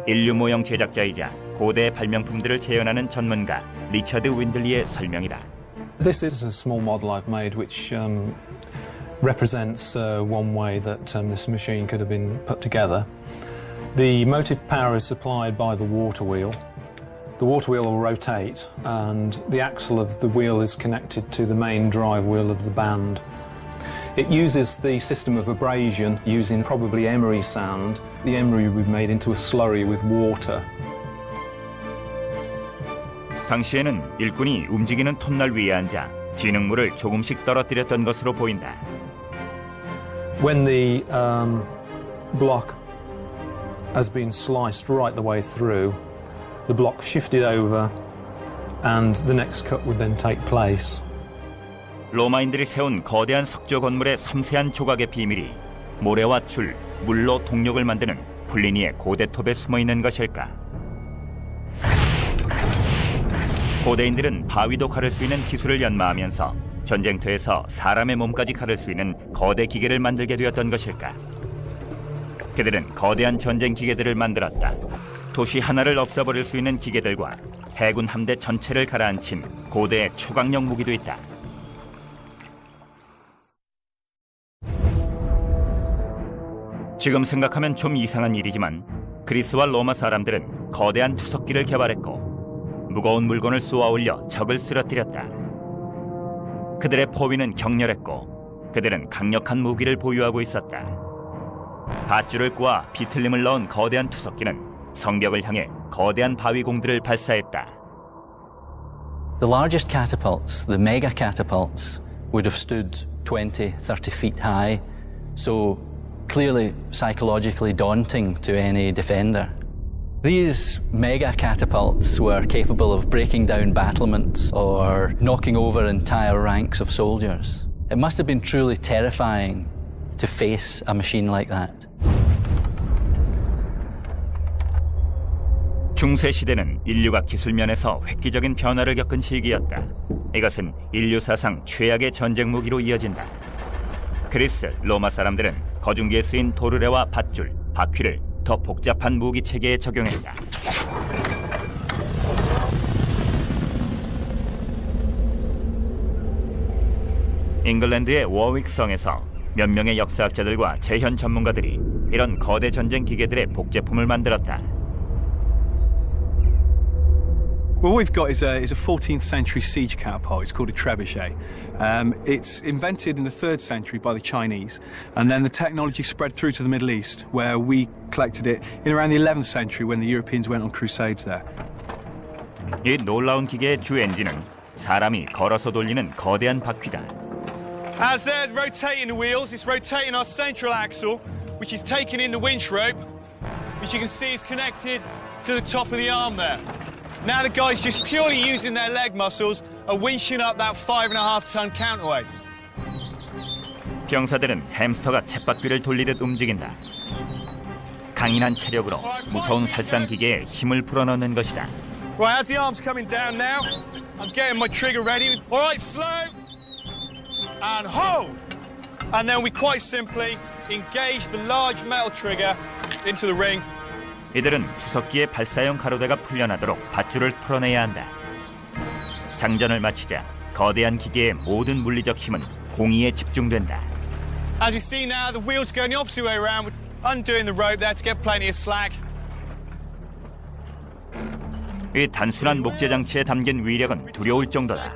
인류 모형 제작자이자 고대 발명품들을 재현하는 전문가 리처드 윈들리의 설명이다. This is a small model I've made which represents one way that this machine could have been put together. The motive power is supplied by the water wheel. The water wheel will rotate and the axle of the wheel is connected to the main drive wheel of the band. It uses the system of abrasion using probably emery sand. The emery will be made into a slurry with water. 당시에는 일꾼이 움직이는 톱날 위에 앉아 진흙물을 조금씩 떨어뜨렸던 것으로 보인다. When the block has been sliced right the way through, the block shifted over and the next cut would then take place. 로마인들이 세운 거대한 석조 건물의 섬세한 조각의 비밀이 모래와 줄, 물로 동력을 만드는 플리니의 고대톱에 숨어있는 것일까? 고대인들은 바위도 가를 수 있는 기술을 연마하면서 전쟁터에서 사람의 몸까지 가를 수 있는 거대 기계를 만들게 되었던 것일까? 그들은 거대한 전쟁 기계들을 만들었다. 도시 하나를 없애버릴 수 있는 기계들과 해군 함대 전체를 가라앉힌 고대의 초강력 무기도 있다. 지금 생각하면 좀 이상한 일이지만 그리스와 로마 사람들은 거대한 투석기를 개발했고 무거운 물건을 쏘아 올려 적을 쓰러뜨렸다. 그들의 포위는 격렬했고 그들은 강력한 무기를 보유하고 있었다. 밧줄을 꼬아 비틀림을 넣은 거대한 투석기는 성벽을 향해 거대한 바위공들을 발사했다. The largest catapults, the mega catapults, would have stood 20, 30 feet high, so clearly psychologically daunting to any defender. These mega catapults were capable of breaking down battlements or knocking over entire ranks of soldiers. It must have been truly terrifying to face a machine like that. 중세 시대는 인류가 기술 면에서 획기적인 변화를 겪은 시기였다. 이것은 인류 사상 최악의 전쟁 무기로 이어진다. 그리스, 로마 사람들은 거중기에 쓰인 도르래와 밧줄, 바퀴를 더 복잡한 무기 체계에 적용했다. 잉글랜드의 워윅성에서 몇 명의 역사학자들과 재현 전문가들이 이런 거대 전쟁 기계들의 복제품을 만들었다. Well, what we've got is a 14th century siege catapult. It's called a trebuchet. It's invented in the 3rd century by the Chinese, and then the technology spread through to the Middle East, where we collected it in around the 11th century when the Europeans went on crusades there. 이 놀라운 기계의 주 엔진은 사람이 걸어서 돌리는 거대한 바퀴다. As they're rotating the wheels, it's rotating our central axle, which is taking in the winch rope, which you can see is connected to the top of the arm there. Now the guys just purely using their leg muscles are winching up that 5.5-ton counterweight. 병사들은 햄스터가 쳇바퀴를 돌리듯 움직인다. 강인한 체력으로 무서운 살상 기계에 힘을 불어넣는 것이다. Right, as the arm's coming down now, I'm getting my trigger ready. All right, slow and hold. And then we quite simply engage the large metal trigger into the ring. 이들은 투석기의 발사용 가로대가 풀려나도록 밧줄을 풀어내야 한다. 장전을 마치자 거대한 기계의 모든 물리적 힘은 공이에 집중된다. As you see now, the wheels going the opposite way around, undoing the rope there to get plenty of slack. 이 단순한 목재 장치에 담긴 위력은 두려울 정도다.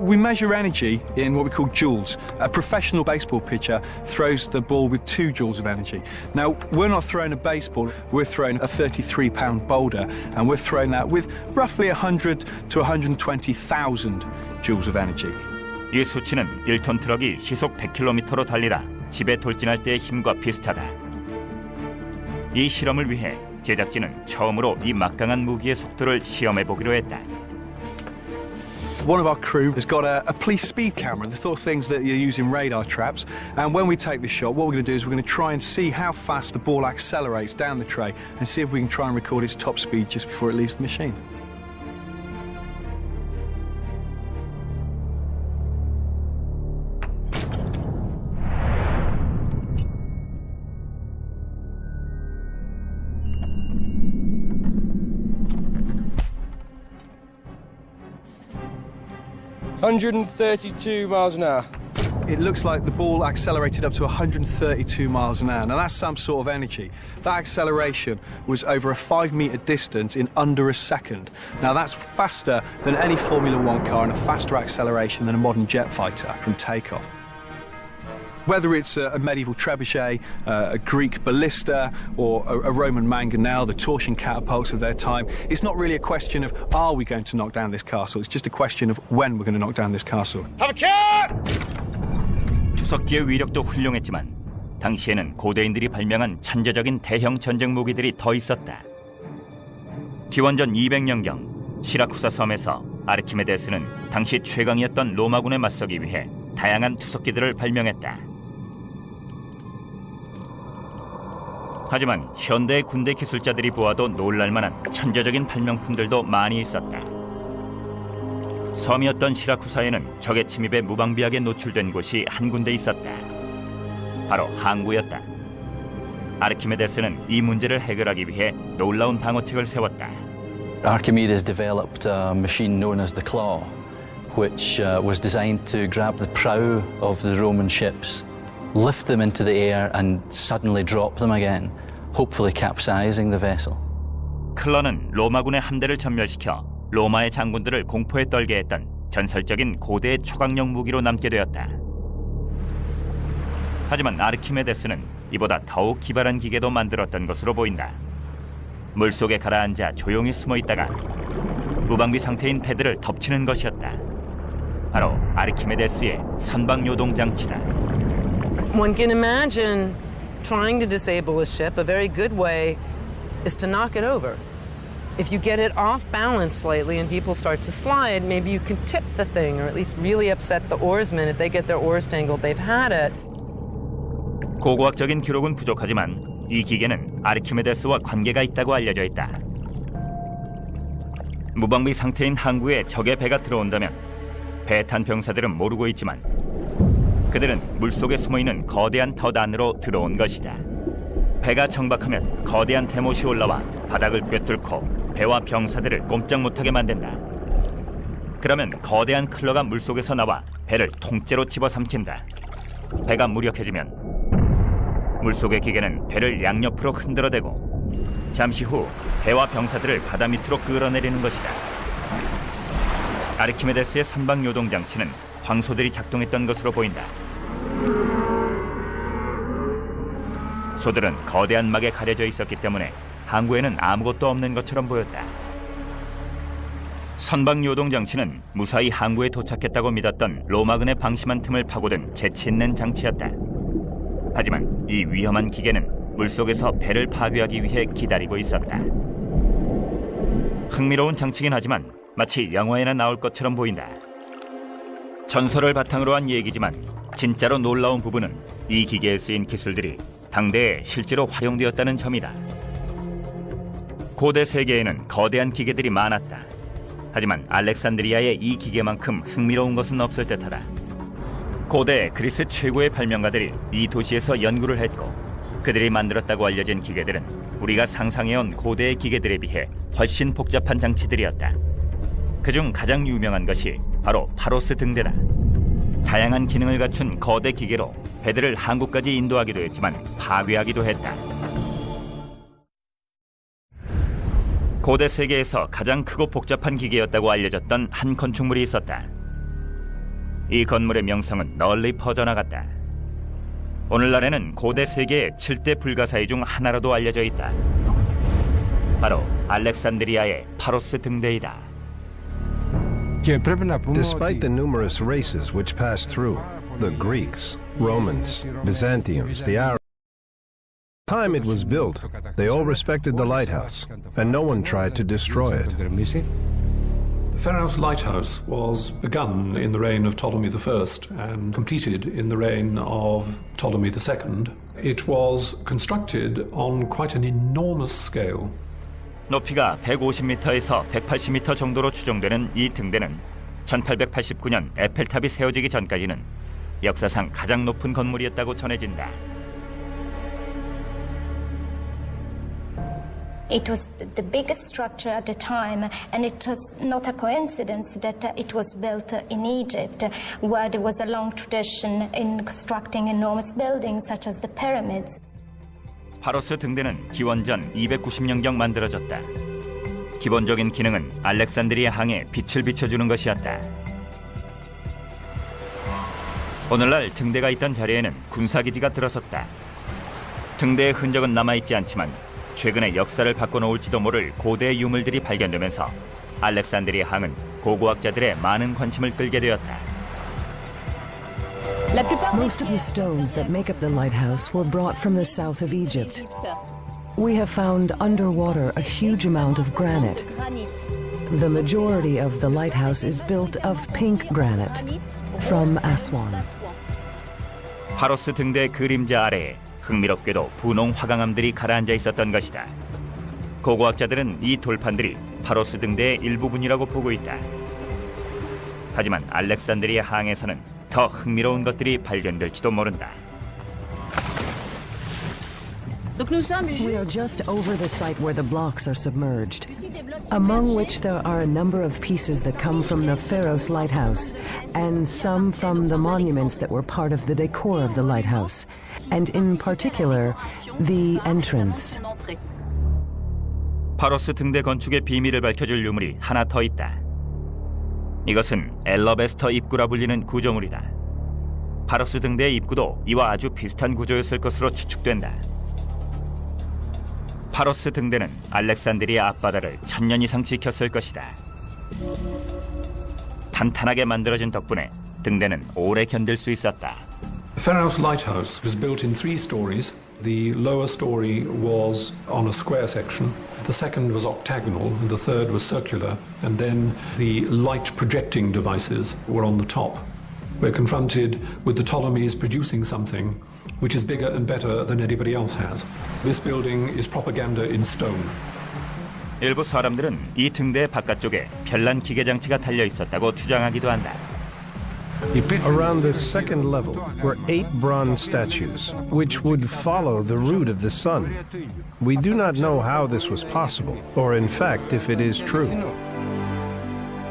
We measure energy in what we call joules. A professional baseball pitcher throws the ball with 2 joules of energy. Now, we're not throwing a baseball, we're throwing a 33-pound boulder, and we're throwing that with roughly 100 to 120,000 joules of energy. 이 수치는 1톤 트럭이 시속 100km로 달리다 집에 돌진할 때의 힘과 비슷하다. 이 실험을 위해 제작진은 처음으로 이 막강한 무기의 속도를 시험해보기로 했다. One of our crew has got a police speed camera, the sort of things that you use in radar traps. And when we take the shot, what we're going to do is we're going to try and see how fast the ball accelerates down the tray and see if we can try and record its top speed just before it leaves the machine. $132 miles an hour. It looks like the ball accelerated up to 132 miles an hour. Now that's some sort of energy. That acceleration was over a 5-metre distance in under a second. Now that's faster than any Formula One car and a faster acceleration than a modern jet fighter from takeoff. Whether it's a medieval trebuchet, a Greek ballista, or a Roman mangonel, the torsion catapults of their time, it's not really a question of are we going to knock down this castle, it's just a question of when we're going to knock down this castle. Have a cat! 투석기의 위력도 훌륭했지만 당시에는 고대인들이 발명한 천재적인 대형 전쟁 무기들이 더 있었다. 기원전 200년경 시라쿠사 섬에서 아르키메데스는 당시 최강이었던 로마군에 맞서기 위해 다양한 투석기들을 발명했다. 하지만 현대의 군대 기술자들이 보아도 놀랄만한 천재적인 발명품들도 많이 있었다. 섬이었던 시라쿠사에는 적의 침입에 무방비하게 노출된 곳이 한 군데 있었다. 바로 항구였다. 아르키메데스는 이 문제를 해결하기 위해 놀라운 방어책을 세웠다. Archimedes developed a machine known as the claw, which was designed to grab the prow of the Roman ships, lift them into the air and suddenly drop them again, hopefully capsizing the vessel. 클러는 로마군의 함대를 전멸시켜 로마의 장군들을 공포에 떨게 했던 전설적인 고대의 초강력 무기로 남게 되었다. 하지만 아르키메데스는 이보다 더욱 기발한 기계도 만들었던 것으로 보인다. 물속에 가라앉아 조용히 숨어 있다가 무방비 상태인 배들을 덮치는 것이었다. 바로 아르키메데스의 선박요동 장치다. One can imagine trying to disable a ship. A very good way is to knock it over. If you get it off balance slightly and people start to slide, maybe you can tip the thing or at least really upset the oarsmen. If they get their oars tangled, they've had it. 고고학적인 기록은 부족하지만 이 기계는 아르키메데스와 관계가 있다고 알려져 있다. 무방비 상태인 항구에 적의 배가 들어온다면 배 탄 병사들은 모르고 있지만 그들은 물속에 숨어있는 거대한 덫 안으로 들어온 것이다. 배가 정박하면 거대한 대못이 올라와 바닥을 꿰뚫고 배와 병사들을 꼼짝 못하게 만든다. 그러면 거대한 클러가 물속에서 나와 배를 통째로 집어삼킨다. 배가 무력해지면 물속의 기계는 배를 양옆으로 흔들어대고 잠시 후 배와 병사들을 바다 밑으로 끌어내리는 것이다. 아르키메데스의 선박 요동 장치는 황소들이 작동했던 것으로 보인다. 소들은 거대한 막에 가려져 있었기 때문에 항구에는 아무것도 없는 것처럼 보였다. 선박 요동 장치는 무사히 항구에 도착했다고 믿었던 로마군의 방심한 틈을 파고든 재치 있는 장치였다. 하지만 이 위험한 기계는 물속에서 배를 파괴하기 위해 기다리고 있었다. 흥미로운 장치긴 하지만 마치 영화에나 나올 것처럼 보인다. 전설을 바탕으로 한 얘기지만 진짜로 놀라운 부분은 이 기계에 쓰인 기술들이 당대에 실제로 활용되었다는 점이다. 고대 세계에는 거대한 기계들이 많았다. 하지만 알렉산드리아의 이 기계만큼 흥미로운 것은 없을 듯하다. 고대 그리스 최고의 발명가들이 이 도시에서 연구를 했고 그들이 만들었다고 알려진 기계들은 우리가 상상해온 고대의 기계들에 비해 훨씬 복잡한 장치들이었다. 그중 가장 유명한 것이 바로 파로스 등대다. 다양한 기능을 갖춘 거대 기계로 배들을 항구까지 인도하기도 했지만 파괴하기도 했다. 고대 세계에서 가장 크고 복잡한 기계였다고 알려졌던 한 건축물이 있었다. 이 건물의 명성은 널리 퍼져나갔다. 오늘날에는 고대 세계의 7대 불가사의 중 하나로도 알려져 있다. 바로 알렉산드리아의 파로스 등대이다. Despite the numerous races which passed through, the Greeks, Romans, Byzantiums, the Arabs, the time it was built, they all respected the lighthouse, and no one tried to destroy it. The Pharos Lighthouse was begun in the reign of Ptolemy I and completed in the reign of Ptolemy II. It was constructed on quite an enormous scale. 높이가 150m에서 180m 정도로 추정되는 이 등대는 1889년 에펠탑이 세워지기 전까지는 역사상 가장 높은 건물이었다고 전해진다. It was the biggest structure at the time, and it was not a coincidence that it was built in Egypt, where there was a long tradition in constructing enormous buildings such as the pyramids. 파로스 등대는 기원전 290년경 만들어졌다. 기본적인 기능은 알렉산드리아 항에 빛을 비춰주는 것이었다. 오늘날 등대가 있던 자리에는 군사기지가 들어섰다. 등대의 흔적은 남아있지 않지만 최근에 역사를 바꿔놓을지도 모를 고대 유물들이 발견되면서 알렉산드리아 항은 고고학자들의 많은 관심을 끌게 되었다. Most of the stones that make up the lighthouse were brought from the south of Egypt. We have found underwater a huge amount of granite. The majority of the lighthouse is built of pink granite from Aswan. 파로스 등대 그림자 아래에 흥미롭게도 분홍 화강암들이 가라앉아 있었던 것이다. 고고학자들은 이 돌판들이 파로스 등대의 일부분이라고 보고 있다. 하지만 알렉산드리아 항에서는 더 흥미로운 것들이 발견될지도 모른다. We are just over the site where the blocks are submerged, among which there are a number of pieces that come from the Pharos lighthouse, and some from the monuments that were part of the decor of the lighthouse, and in particular, the entrance. 파로스 등대 건축의 비밀을 밝혀줄 유물이 하나 더 있다. 이것은 엘러베스터 입구라 불리는 구조물이다. 파로스 등대의 입구도 이와 아주 비슷한 구조였을 것으로 추측된다. 파로스 등대는 알렉산드리아 앞바다를 1000년 이상 지켰을 것이다. 탄탄하게 만들어진 덕분에 등대는 오래 견딜 수 있었다. Pharos Lighthouse was built in 3 stories. The lower story was on a square section, the second was octagonal, and the third was circular, and then the light projecting devices were on the top. We're confronted with the Ptolemies producing something which is bigger and better than anybody else has. This building is propaganda in stone. 일부 사람들은 이 등대 바깥쪽에 별난 기계 장치가 달려 있었다고 주장하기도 한다. Around this second level were 8 bronze statues, which would follow the route of the sun. We do not know how this was possible, or in fact if it is true.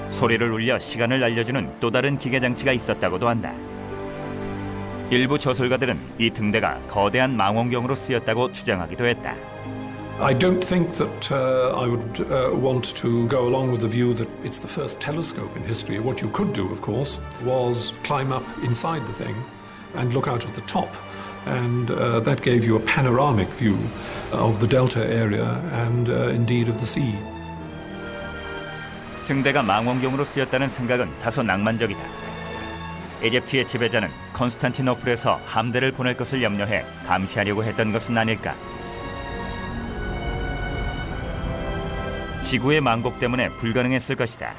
소리를 울려 시간을 알려주는 또 다른 기계 장치가 있었다고도 한다. 일부 저술가들은 이 등대가 거대한 망원경으로 쓰였다고 주장하기도 했다. I don't think that I would want to go along with the view that it's the first telescope in history. What you could do, of course, was climb up inside the thing and look out at the top. And that gave you a panoramic view of the delta area and indeed of the sea. 등대가 망원경으로 쓰였다는 생각은 다소 낭만적이다. 이집트의 지배자는 컨스탄티노플에서 함대를 보낼 것을 염려해 감시하려고 했던 것은 아닐까. 지구의 망곡 때문에 불가능했을 것이다.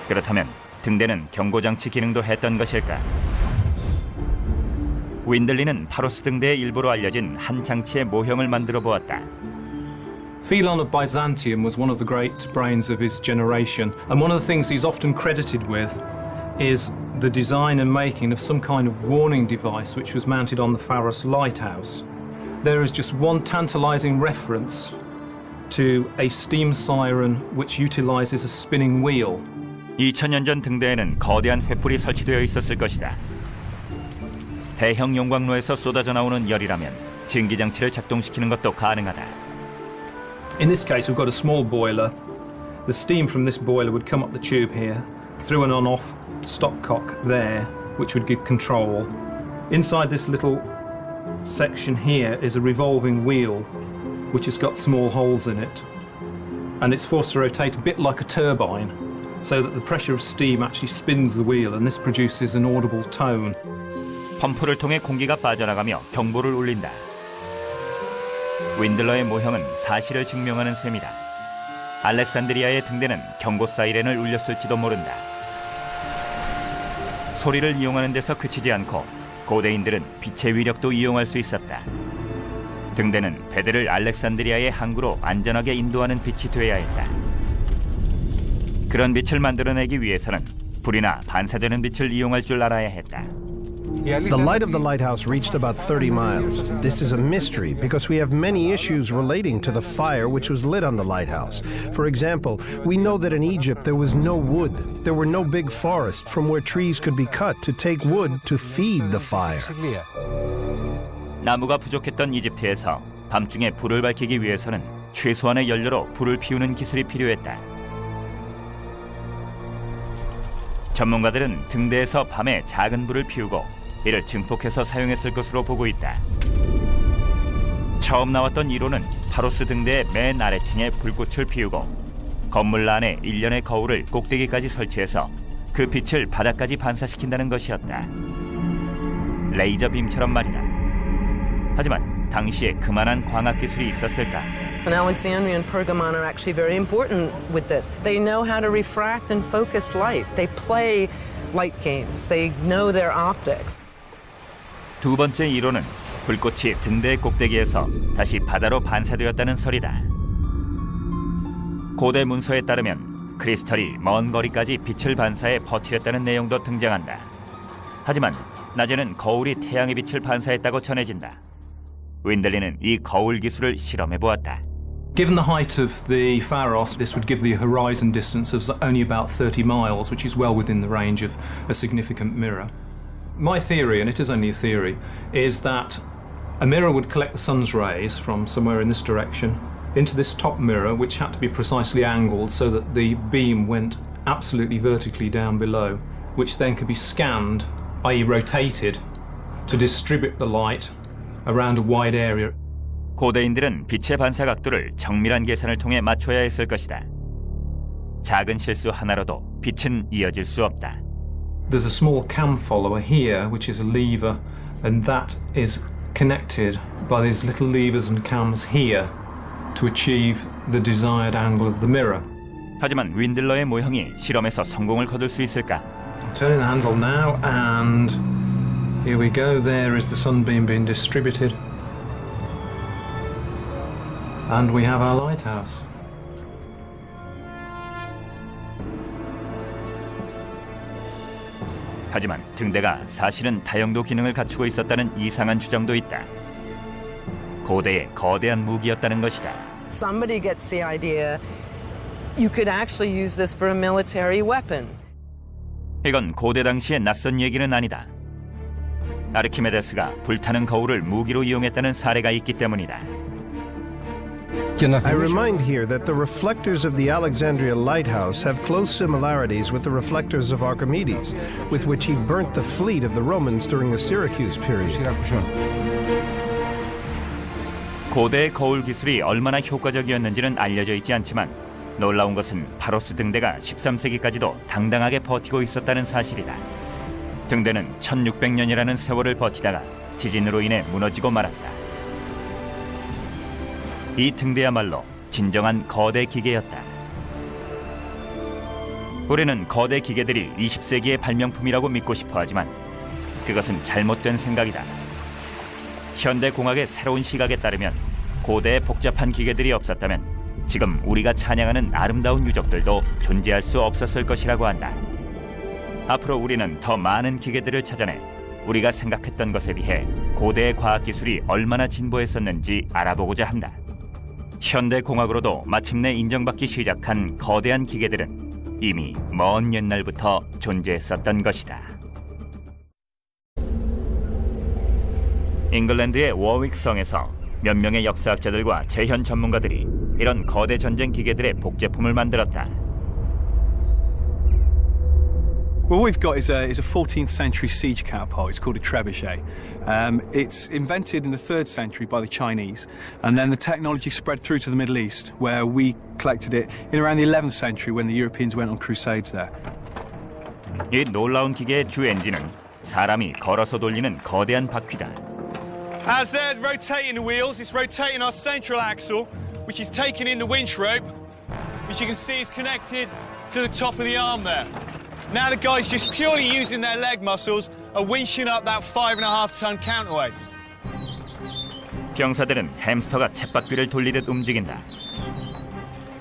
그렇다면 등대는 경고장치 기능도 했던 것일까? 윈들리는 파로스 등대의 일부로 알려진 한 장치의 모형을 만들어 보았다. Philon of Byzantium was one of the great brains of his generation, and one of the things he's often credited with is the design and making of some kind of warning device which was mounted on the Pharos lighthouse. There is just one tantalizing reference to a steam siren which utilizes a spinning wheel. 2000년 전 등대에는 거대한 횃불이 설치되어 있었을 것이다. 대형 용광로에서 쏟아져 나오는 열이라면 증기장치를 작동시키는 것도 가능하다. In this case, we've got a small boiler. The steam from this boiler would come up the tube here, through an on-off stopcock there, which would give control. Inside this little section here is a revolving wheel, which has got small holes in it. And it's forced to rotate a bit like a turbine, so that the pressure of steam actually spins the wheel, and this produces an audible tone. 펌프를 통해 공기가 빠져나가며 경보를 울린다. 윈들러의 모형은 사실을 증명하는 셈이다. 알렉산드리아의 등대는 경고 사이렌을 울렸을지도 모른다. 소리를 이용하는 데서 그치지 않고 고대인들은 빛의 위력도 이용할 수 있었다. 등대는 배들을 알렉산드리아의 항구로 안전하게 인도하는 빛이 되어야 했다. 그런 빛을 만들어내기 위해서는 불이나 반사되는 빛을 이용할 줄 알아야 했다. The light of the lighthouse reached about 30 miles. This is a mystery because we have many issues relating to the fire which was lit on the lighthouse. For example, we know that in Egypt there was no wood. There were no big forests from where trees could be cut to take wood to feed the fire. 나무가 부족했던 이집트에서 밤중에 불을 밝히기 위해서는 최소한의 연료로 불을 피우는 기술이 필요했다. 전문가들은 등대에서 밤에 작은 불을 피우고 이를 증폭해서 사용했을 것으로 보고 있다. 처음 나왔던 이론은 파로스 등대의 맨 아래층에 불꽃을 피우고 건물 안에 일련의 거울을 꼭대기까지 설치해서 그 빛을 바닥까지 반사시킨다는 것이었다. 레이저 빔처럼 말이다. 하지만 당시에 그만한 광학 기술이 있었을까? Alexandria and Pergamon are actually very important with this. They know how to refract and focus light. They play light games. They know their optics. 두 번째 이론은 불꽃이 등대 꼭대기에서 다시 바다로 반사되었다는 설이다. 고대 문서에 따르면 크리스털이 먼 거리까지 빛을 반사해 버티렸다는 내용도 등장한다. 하지만 낮에는 거울이 태양의 빛을 반사했다고 전해진다. 윈들리는 이 거울 기술을 실험해 보았다. Given the height of the Pharos, this would give the horizon distance of only about 30 miles, which is well within the range of a significant mirror. My theory, and it is only a theory, is that a mirror would collect the sun's rays from somewhere in this direction into this top mirror, which had to be precisely angled so that the beam went absolutely vertically down below, which then could be scanned i.e. rotated, to distribute the light around a wide area. 고대인들은 빛의 반사 각도를 정밀한 계산을 통해 맞춰야 했을 것이다. 작은 실수 하나로도 빛은 이어질 수 없다. There's a small cam follower here, which is a lever, and that is connected by these little levers and cams here to achieve the desired angle of the mirror. 하지만 윈들러의 모형이 실험에서 성공을 거둘 수 있을까? Turning the handle now, and here we go. There is the sunbeam being distributed. And we have our lighthouse. 하지만 등대가 사실은 다용도 기능을 갖추고 있었다는 이상한 주장도 있다. 고대의 거대한 무기였다는 것이다. Somebody gets the idea you could actually use this for a military weapon. 이건 고대 당시의 낯선 얘기는 아니다. 아르키메데스가 불타는 거울을 무기로 이용했다는 사례가 있기 때문이다. I remind here that the reflectors of the Alexandria lighthouse have close similarities with the reflectors of Archimedes, with which he burnt the fleet of the Romans during the Syracuse period. 고대의 거울 기술이 얼마나 효과적이었는지는 알려져 있지 않지만 놀라운 것은 파로스 등대가 13세기까지도 당당하게 버티고 있었다는 사실이다. 등대는 1600년이라는 세월을 버티다가 지진으로 인해 무너지고 말았다. 이 등대야말로 진정한 거대 기계였다. 우리는 거대 기계들이 20세기의 발명품이라고 믿고 싶어 하지만 그것은 잘못된 생각이다. 현대공학의 새로운 시각에 따르면 고대의 복잡한 기계들이 없었다면 지금 우리가 찬양하는 아름다운 유적들도 존재할 수 없었을 것이라고 한다. 앞으로 우리는 더 많은 기계들을 찾아내 우리가 생각했던 것에 비해 고대의 과학기술이 얼마나 진보했었는지 알아보고자 한다. 현대공학으로도 마침내 인정받기 시작한 거대한 기계들은 이미 먼 옛날부터 존재했었던 것이다. 잉글랜드의 워윅성에서 몇 명의 역사학자들과 재현 전문가들이 이런 거대 전쟁 기계들의 복제품을 만들었다. Well, what we've got is a 14th century siege catapult. It's called a trebuchet. It's invented in the 3rd century by the Chinese, and then the technology spread through to the Middle East, where we collected it in around the 11th century when the Europeans went on crusades there. 이 놀라운 기계의 주 엔진은 사람이 걸어서 돌리는 거대한 바퀴다. As said, rotating the wheels, it's rotating our central axle, which is taking in the winch rope, which you can see is connected to the top of the arm there. Now the guys just purely using their leg muscles are winching up that 5.5-ton counterweight. 병사들은 햄스터가 쳇바퀴를 돌리듯 움직인다.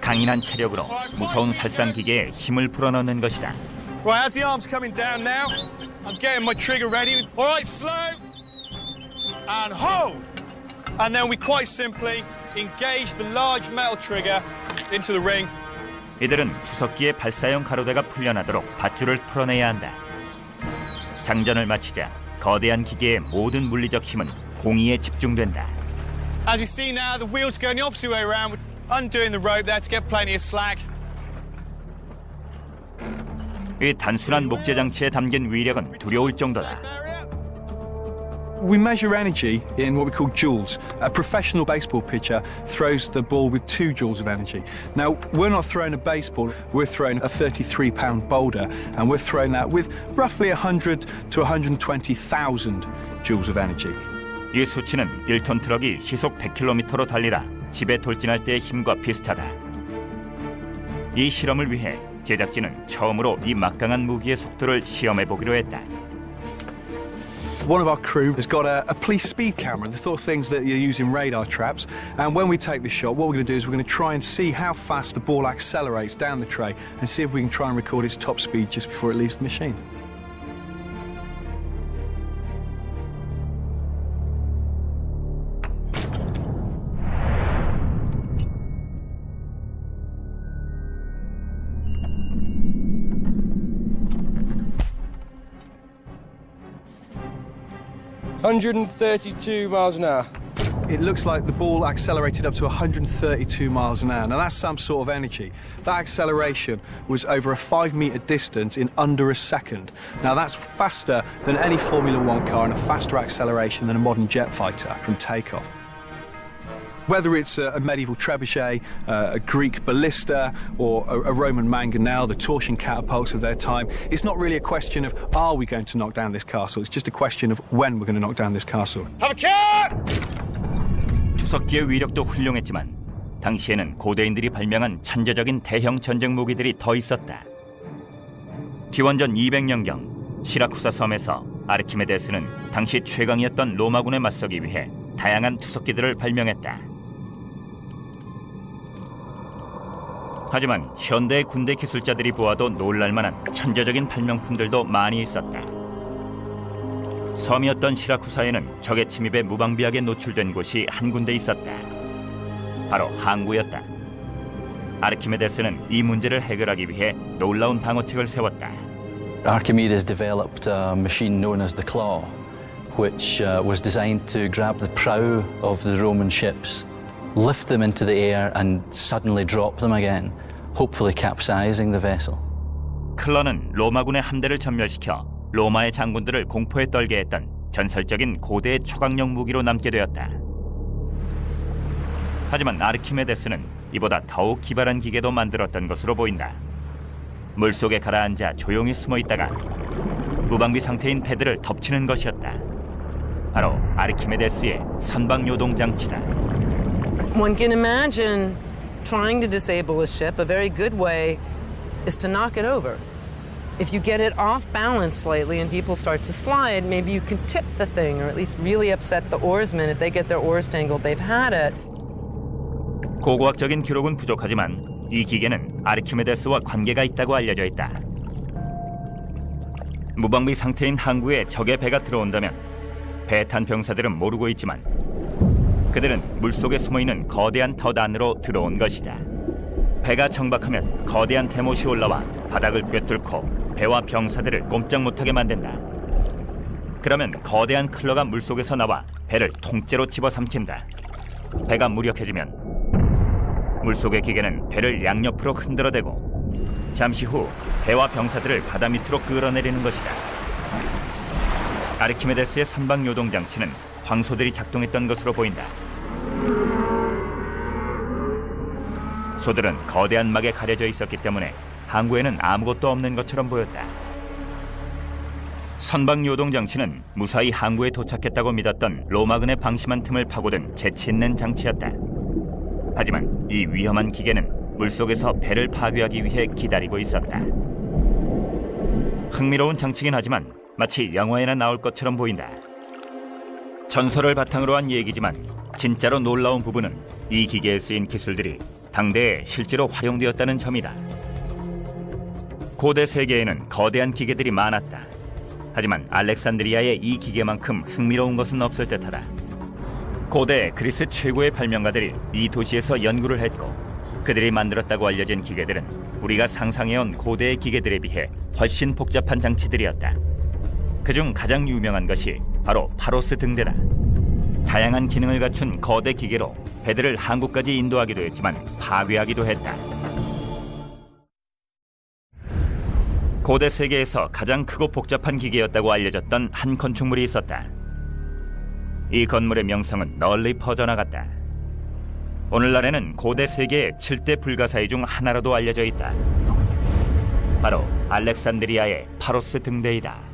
강인한 체력으로 무서운 살상 기계에 힘을 불어넣는 것이다. Right, as the arm's coming down now, I'm getting my trigger ready. All right, slow and hold. And then we quite simply engage the large metal trigger into the ring. 이들은 투석기의 발사용 가로대가 풀려나도록 밧줄을 풀어내야 한다. 장전을 마치자 거대한 기계의 모든 물리적 힘은 공이에 집중된다. As you see now, the wheels going the opposite way around. We're undoing the rope there to get plenty of slack. 이 단순한 목재 장치에 담긴 위력은 두려울 정도다. We measure energy in what we call joules. A professional baseball pitcher throws the ball with 2 joules of energy. Now, we're not throwing a baseball, we're throwing a 33-pound boulder, and we're throwing that with roughly 100 to 120,000 joules of energy. 이 수치는 1톤 트럭이 시속 100km로 달리다 집에 돌진할 때의 힘과 비슷하다. 이 실험을 위해 제작진은 처음으로 이 막강한 무기의 속도를 시험해보기로 했다. One of our crew has got a police speed camera, the sort of things that you use in radar traps. And when we take the shot, what we're going to do is we're going to try and see how fast the ball accelerates down the tray and see if we can try and record its top speed just before it leaves the machine. "132 miles an hour. It looks like the ball accelerated up to 132 miles an hour. Now that's some sort of energy. That acceleration was over a 5-meter distance in under a second. Now that's faster than any Formula One car and a faster acceleration than a modern jet fighter from takeoff. Whether it's a medieval trebuchet, a Greek ballista, or a Roman mangonel, the torsion catapults of their time, it's not really a question of are we going to knock down this castle, it's just a question of when we're going to knock down this castle. Have a cat! 투석기의 위력도 훌륭했지만 당시에는 고대인들이 발명한 천재적인 대형 전쟁 무기들이 더 있었다. 기원전 200년경 시라쿠사 섬에서 아르키메데스는 당시 최강이었던 로마군에 맞서기 위해 다양한 투석기들을 발명했다. 하지만 현대의 군대 기술자들이 보아도 놀랄만한 천재적인 발명품들도 많이 있었다. 섬이었던 시라쿠사에는 적의 침입에 무방비하게 노출된 곳이 한 군데 있었다. 바로 항구였다. 아르키메데스는 이 문제를 해결하기 위해 놀라운 방어책을 세웠다. Archimedes developed a machine known as the claw, which was designed to grab the prow of the Roman ships, lift them into the air and suddenly drop them again, hopefully capsizing the vessel. 클러는 로마군의 함대를 전멸시켜 로마의 장군들을 공포에 떨게 했던 전설적인 고대의 초강력 무기로 남게 되었다. 하지만 아르키메데스는 이보다 더욱 기발한 기계도 만들었던 것으로 보인다. 물속에 가라앉아 조용히 숨어 있다가 무방비 상태인 배들을 덮치는 것이었다. 바로 아르키메데스의 선박요동 장치다. One can imagine trying to disable a ship. A very good way is to knock it over. If you get it off balance slightly and people start to slide, maybe you can tip the thing or at least really upset the oarsmen. If they get their oars tangled, they've had it. 고고학적인 기록은 부족하지만 이 기계는 아르키메데스와 관계가 있다고 알려져 있다. 무방비 상태인 항구에 적의 배가 들어온다면 배 탄 병사들은 모르고 있지만 그들은 물속에 숨어있는 거대한 덫 안으로 들어온 것이다. 배가 정박하면 거대한 대못이 올라와 바닥을 꿰뚫고 배와 병사들을 꼼짝 못하게 만든다. 그러면 거대한 클러가 물속에서 나와 배를 통째로 집어삼킨다. 배가 무력해지면 물속의 기계는 배를 양옆으로 흔들어대고 잠시 후 배와 병사들을 바다 밑으로 끌어내리는 것이다. 아르키메데스의 선박 요동 장치는 황소들이 작동했던 것으로 보인다. 소들은 거대한 막에 가려져 있었기 때문에 항구에는 아무것도 없는 것처럼 보였다. 선박 요동 장치는 무사히 항구에 도착했다고 믿었던 로마군의 방심한 틈을 파고든 재치 있는 장치였다. 하지만 이 위험한 기계는 물속에서 배를 파괴하기 위해 기다리고 있었다. 흥미로운 장치긴 하지만 마치 영화에나 나올 것처럼 보인다. 전설을 바탕으로 한 얘기지만 진짜로 놀라운 부분은 이 기계에 쓰인 기술들이 당대에 실제로 활용되었다는 점이다. 고대 세계에는 거대한 기계들이 많았다. 하지만 알렉산드리아의 이 기계만큼 흥미로운 것은 없을 듯하다. 고대 그리스 최고의 발명가들이 이 도시에서 연구를 했고 그들이 만들었다고 알려진 기계들은 우리가 상상해온 고대의 기계들에 비해 훨씬 복잡한 장치들이었다. 그중 가장 유명한 것이 바로 파로스 등대다. 다양한 기능을 갖춘 거대 기계로 배들을 항구까지 인도하기도 했지만 파괴하기도 했다. 고대 세계에서 가장 크고 복잡한 기계였다고 알려졌던 한 건축물이 있었다. 이 건물의 명성은 널리 퍼져나갔다. 오늘날에는 고대 세계의 7대 불가사의 중 하나로도 알려져 있다. 바로 알렉산드리아의 파로스 등대이다.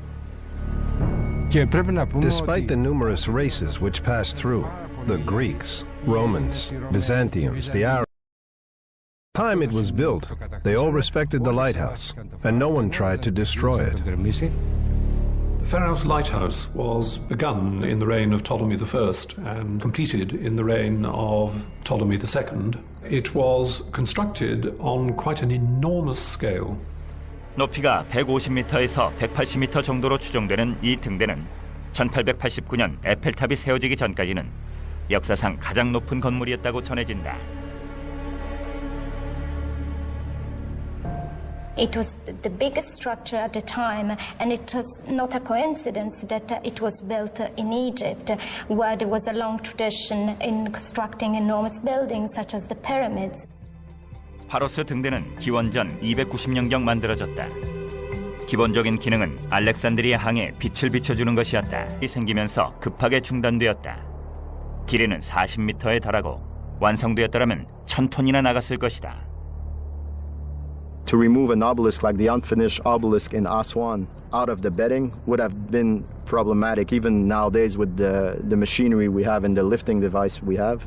Despite the numerous races which passed through, the Greeks, Romans, Byzantiums, the Arabs, the time it was built, they all respected the lighthouse, and no one tried to destroy it. The Pharos Lighthouse was begun in the reign of Ptolemy I and completed in the reign of Ptolemy II. It was constructed on quite an enormous scale. 높이가 150m에서 180m 정도로 추정되는 이 등대는 1889년 에펠탑이 세워지기 전까지는 역사상 가장 높은 건물이었다고 전해진다. It was the biggest structure at the time, and it was not a coincidence that it was built in Egypt, where there was a long tradition in constructing enormous buildings such as the pyramids. 파로스 등대는 기원전 290년경 만들어졌다. 기본적인 기능은 알렉산드리아 항에 빛을 비춰주는 것이었다. 이 생기면서 급하게 중단되었다. 길이는 40m에 달하고 완성되었더라면 1000톤이나 나갔을 것이다. To remove an obelisk like the unfinished obelisk in Aswan out of the bedding would have been problematic. Even nowadays with the machinery we have and the lifting device we have,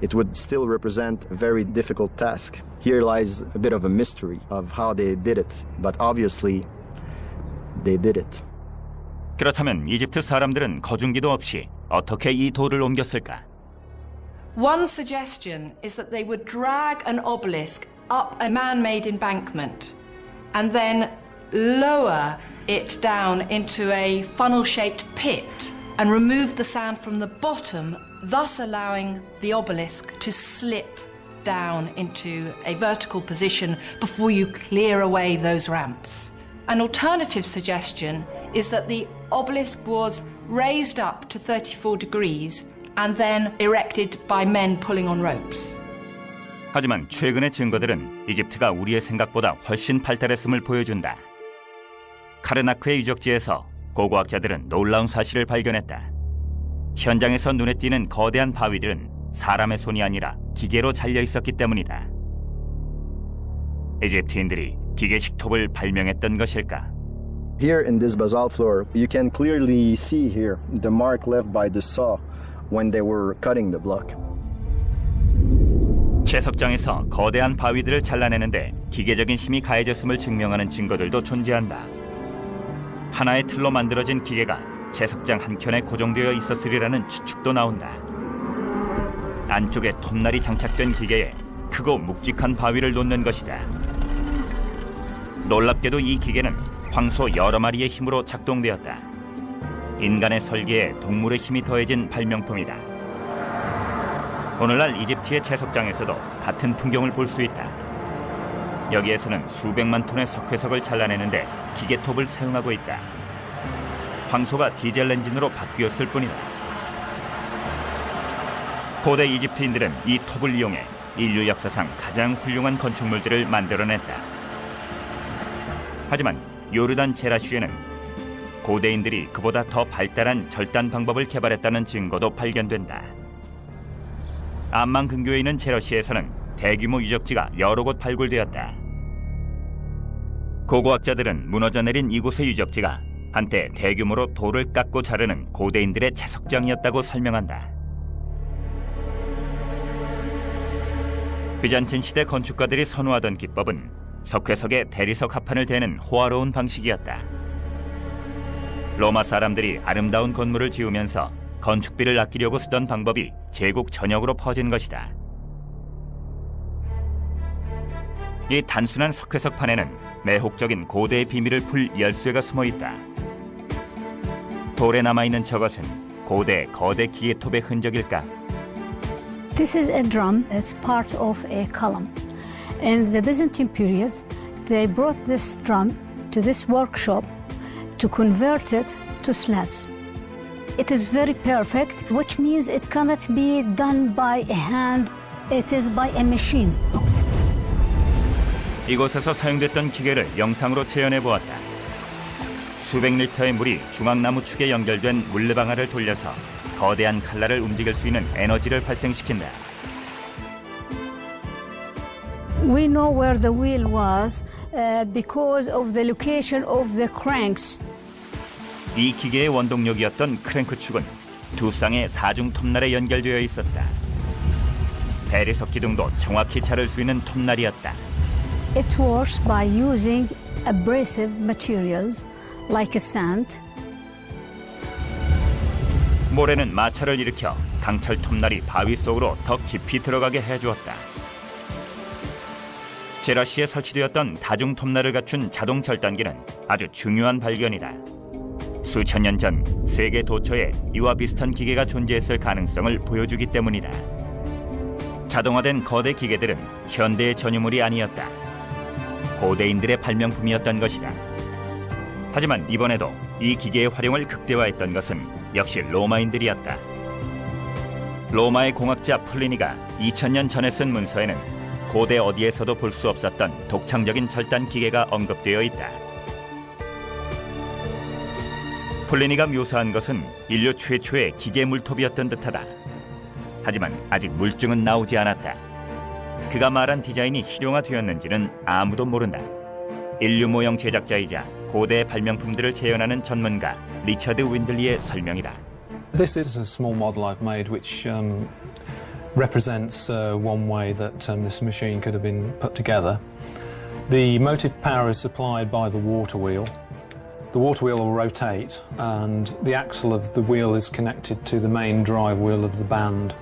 it would still represent a very difficult task. Here lies a bit of a mystery of how they did it, but obviously they did it. 그렇다면 이집트 사람들은 거중기도 없이 어떻게 이 돌을 옮겼을까? One suggestion is that they would drag an obelisk up a man-made embankment and then lower it down into a funnel-shaped pit and remove the sand from the bottom, thus allowing the obelisk to slip down into a vertical position before you clear away those ramps. An alternative suggestion is that the obelisk was raised up to 34 degrees and then erected by men pulling on ropes. 하지만 최근의 증거들은 이집트가 우리의 생각보다 훨씬 발달했음을 보여준다. 카르나크의 유적지에서 고고학자들은 놀라운 사실을 발견했다. 현장에서 눈에 띄는 거대한 바위들은 사람의 손이 아니라 기계로 잘려 있었기 때문이다. 이집트인들이 기계식 톱을 발명했던 것일까? Here in this basalt floor, you can clearly see here the mark left by the saw when they were cutting the block. 채석장에서 거대한 바위들을 잘라내는데 기계적인 힘이 가해졌음을 증명하는 증거들도 존재한다. 하나의 틀로 만들어진 기계가 채석장 한켠에 고정되어 있었으리라는 추측도 나온다. 안쪽에 톱날이 장착된 기계에 크고 묵직한 바위를 놓는 것이다. 놀랍게도 이 기계는 황소 여러 마리의 힘으로 작동되었다. 인간의 설계에 동물의 힘이 더해진 발명품이다. 오늘날 이집트의 채석장에서도 같은 풍경을 볼 수 있다. 여기에서는 수백만 톤의 석회석을 잘라내는데 기계톱을 사용하고 있다. 황소가 디젤 엔진으로 바뀌었을 뿐이다. 고대 이집트인들은 이 톱을 이용해 인류 역사상 가장 훌륭한 건축물들을 만들어냈다. 하지만 요르단 제라슈에는 고대인들이 그보다 더 발달한 절단 방법을 개발했다는 증거도 발견된다. 암만 근교에 있는 제러시에서는 대규모 유적지가 여러 곳 발굴되었다. 고고학자들은 무너져 내린 이곳의 유적지가 한때 대규모로 돌을 깎고 자르는 고대인들의 채석장이었다고 설명한다. 비잔틴 시대 건축가들이 선호하던 기법은 석회석에 대리석 합판을 대는 호화로운 방식이었다. 로마 사람들이 아름다운 건물을 지으면서 건축비를 아끼려고 쓰던 방법이 제국 전역으로 퍼진 것이다. 이 단순한 석회석판에는 매혹적인 고대의 비밀을 풀 열쇠가 숨어 있다. 돌에 남아있는 저것은 거대 기계톱의 흔적일까? This is a drum. It's part of a column. In the Byzantine period, they brought this drum to this workshop to convert it to slabs. It is very perfect, which means it cannot be done by a hand. It is by a machine. 이곳에서 사용됐던 기계를 영상으로 재현해 보았다. 수백 리터의 물이 중앙나무 축에 연결된 물레방아를 돌려서 거대한 칼날을 움직일 수 있는 에너지를 발생시킨다. We know where the wheel was because of the location of the cranks. 이 기계의 원동력이었던 크랭크 축은 두 쌍의 사중 톱날에 연결되어 있었다. 대리석 기둥도 정확히 자를 수 있는 톱날이었다. It works by using abrasive materials like a sand. 모래는 마찰을 일으켜 강철 톱날이 바위 속으로 더 깊이 들어가게 해주었다. 제라시에 설치되었던 다중 톱날을 갖춘 자동 절단기는 아주 중요한 발견이다. 수천 년 전 세계 도처에 이와 비슷한 기계가 존재했을 가능성을 보여주기 때문이다. 자동화된 거대 기계들은 현대의 전유물이 아니었다. 고대인들의 발명품이었던 것이다. 하지만 이번에도 이 기계의 활용을 극대화했던 것은 역시 로마인들이었다. 로마의 공학자 플리니가 2000년 전에 쓴 문서에는 고대 어디에서도 볼 수 없었던 독창적인 절단 기계가 언급되어 있다. 플리니가 묘사한 것은 인류 최초의 기계 물톱이었던 듯하다. 하지만 아직 물증은 나오지 않았다. 그가 말한 디자인이 실용화되었는지는 아무도 모른다. 인류 모형 제작자이자 고대 발명품들을 재현하는 전문가 리처드 윈들리의 설명이다. This is a small model I've made which represents one way that this machine could have been put together. The motive power is supplied by the water wheel. The water wheel will rotate and the axle of the wheel is connected to the main drive wheel of the band.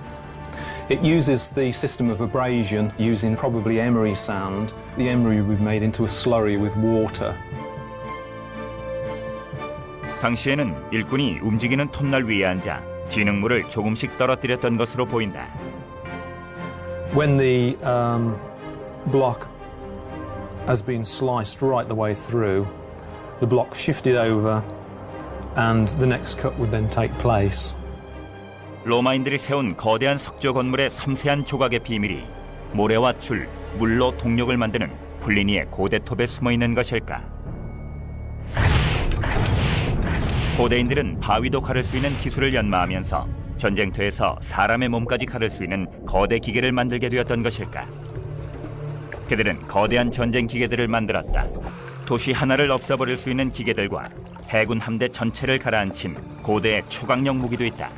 It uses the system of abrasion using probably emery sand. The emery will be made into a slurry with water. 당시에는 일꾼이 움직이는 톱날 위에 앉아 진흙물을 조금씩 떨어뜨렸던 것으로 보인다. When the block has been sliced right the way through, the block shifted over and the next cut would then take place. 로마인들이 세운 거대한 석조 건물의 섬세한 조각의 비밀이 모래와 줄, 물로 동력을 만드는 플리니의 고대톱에 숨어있는 것일까? 고대인들은 바위도 가를 수 있는 기술을 연마하면서 전쟁터에서 사람의 몸까지 가를 수 있는 거대 기계를 만들게 되었던 것일까? 그들은 거대한 전쟁 기계들을 만들었다. 도시 하나를 없애버릴 수 있는 기계들과 해군 함대 전체를 가라앉힌 고대의 초강력 무기도 있다.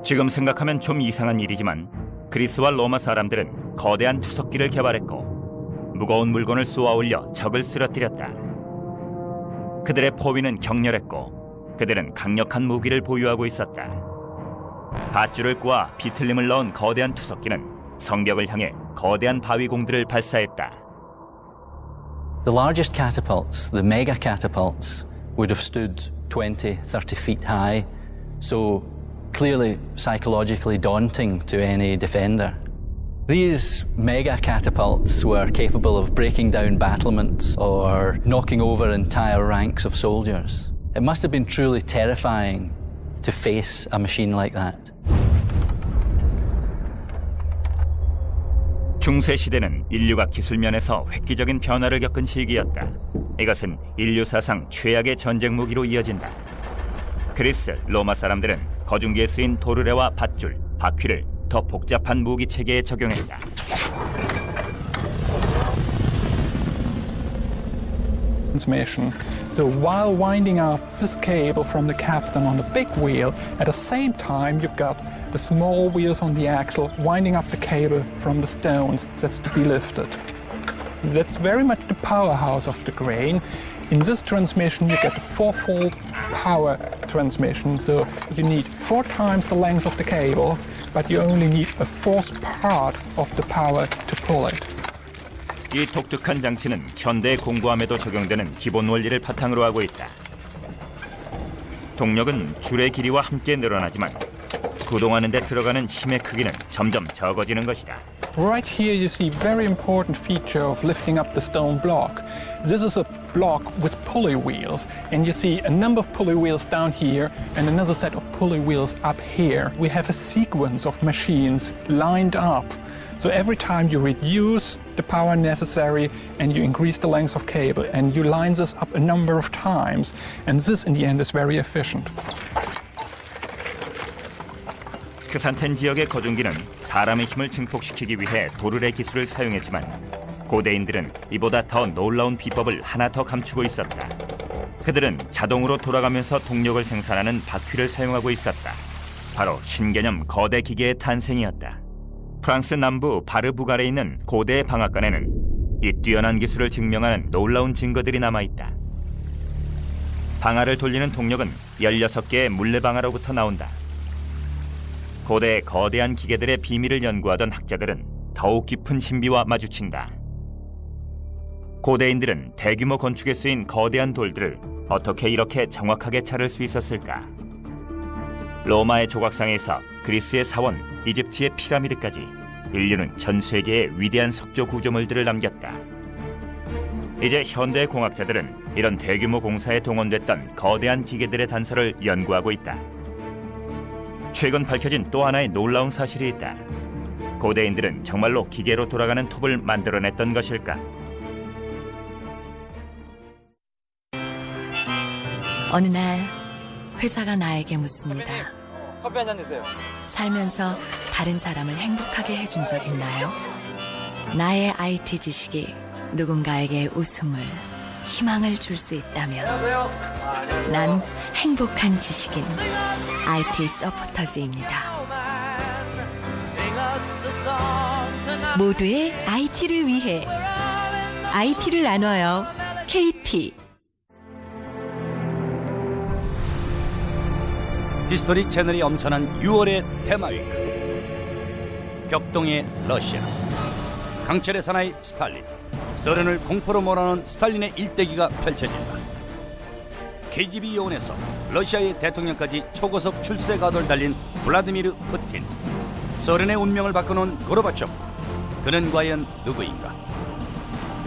지금 생각하면 좀 이상한 일이지만 그리스와 로마 사람들은 거대한 투석기를 개발했고 무거운 물건을 쏘아 올려 적을 쓰러뜨렸다. 그들의 포위는 격렬했고 그들은 강력한 무기를 보유하고 있었다. 밧줄을 꼬아 비틀림을 넣은 거대한 투석기는 성벽을 향해 거대한 바위공들을 발사했다. The largest catapults, the mega catapults, would have stood 20, 30 feet high, so clearly psychologically daunting to any defender. These mega catapults were capable of breaking down battlements or knocking over entire ranks of soldiers. It must have been truly terrifying to face a machine like that. 중세 시대는 인류가 기술면에서 획기적인 변화를 겪은 시기였다. 이것은 인류 사상 최악의 전쟁 무기로 이어진다. 그리스, 로마 사람들은 거중기에 쓰인 도르래와 밧줄, 바퀴를 더 복잡한 무기 체계에 적용했다. Transmission. So while winding up this cable from the capstan on the big wheel, at the same time you've got the small wheels on the axle winding up the cable from the stones that's to be lifted. That's very much the powerhouse of the crane. In this transmission you get a fourfold power transmission, so you need 4 times the length of the cable, but you only need a fourth part of the power to pull it. 이 독특한 장치는 현대 공구함에도 적용되는 기본 원리를 바탕으로 하고 있다. 동력은 줄의 길이와 함께 늘어나지만 구동하는 데 들어가는 힘의 크기는 점점 적어지는 것이다. Right here you see a very important feature of lifting up the stone block. This is a block with pulley wheels, and you see a number of pulley wheels down here and another set of pulley wheels up here. We have a sequence of machines lined up. So every time you reduce the power necessary and you increase the length of cable, and you line this up a number of times, and this in the end is very efficient. 크산텐 지역의 거중기는 사람의 힘을 증폭시키기 위해 도르래 기술을 사용했지만 고대인들은 이보다 더 놀라운 비법을 하나 더 감추고 있었다. 그들은 자동으로 돌아가면서 동력을 생산하는 바퀴를 사용하고 있었다. 바로 신개념 거대 기계의 탄생이었다. 프랑스 남부 바르부갈에 있는 고대 방앗간에는 이 뛰어난 기술을 증명하는 놀라운 증거들이 남아있다. 방아를 돌리는 동력은 16개의 물레방아로부터 나온다. 고대의 거대한 기계들의 비밀을 연구하던 학자들은 더욱 깊은 신비와 마주친다. 고대인들은 대규모 건축에 쓰인 거대한 돌들을 어떻게 이렇게 정확하게 자를 수 있었을까? 로마의 조각상에서 그리스의 사원, 이집트의 피라미드까지 인류는 전 세계에 위대한 석조 구조물들을 남겼다. 이제 현대 공학자들은 이런 대규모 공사에 동원됐던 거대한 기계들의 단서를 연구하고 있다. 최근 밝혀진 또 하나의 놀라운 사실이 있다. 고대인들은 정말로 기계로 돌아가는 톱을 만들어냈던 것일까? 어느 날 회사가 나에게 묻습니다. 커피 한잔 드세요. 살면서 다른 사람을 행복하게 해준 적 있나요? 나의 IT 지식이 누군가에게 웃음을, 희망을 줄 수 있다면 난 행복한 지식인 IT 서포터즈입니다. 모두의 IT를 위해 IT를 나눠요. KT. 히스토리 채널이 엄선한 6월의 테마위크. 격동의 러시아, 강철의 사나이 스탈린, 소련을 공포로 몰아넣은 스탈린의 일대기가 펼쳐진다. KGB 요원에서 러시아의 대통령까지 초고속 출세 가도를 달린 블라디미르 푸틴, 소련의 운명을 바꿔놓은 고르바초프, 그는 과연 누구인가?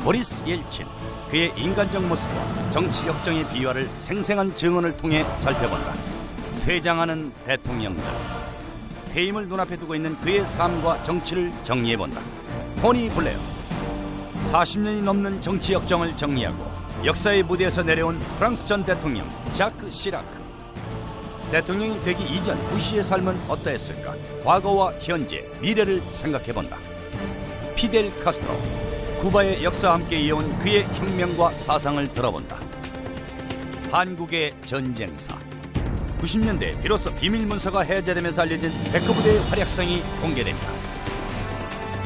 보리스 옐친, 그의 인간적 모습과 정치 역정의 비화를 생생한 증언을 통해 살펴본다. 퇴장하는 대통령들, 퇴임을 눈앞에 두고 있는 그의 삶과 정치를 정리해본다. 토니 블레어, 40년이 넘는 정치 역정을 정리하고 역사의 무대에서 내려온 프랑스 전 대통령 자크 시라크. 대통령이 되기 이전 부시의 삶은 어떠했을까? 과거와 현재, 미래를 생각해본다. 피델 카스트로, 쿠바의 역사와 함께 이어온 그의 혁명과 사상을 들어본다. 한국의 전쟁사, 90년대 비로소 비밀문서가 해제되면서 알려진 백호부대의 활약상이 공개됩니다.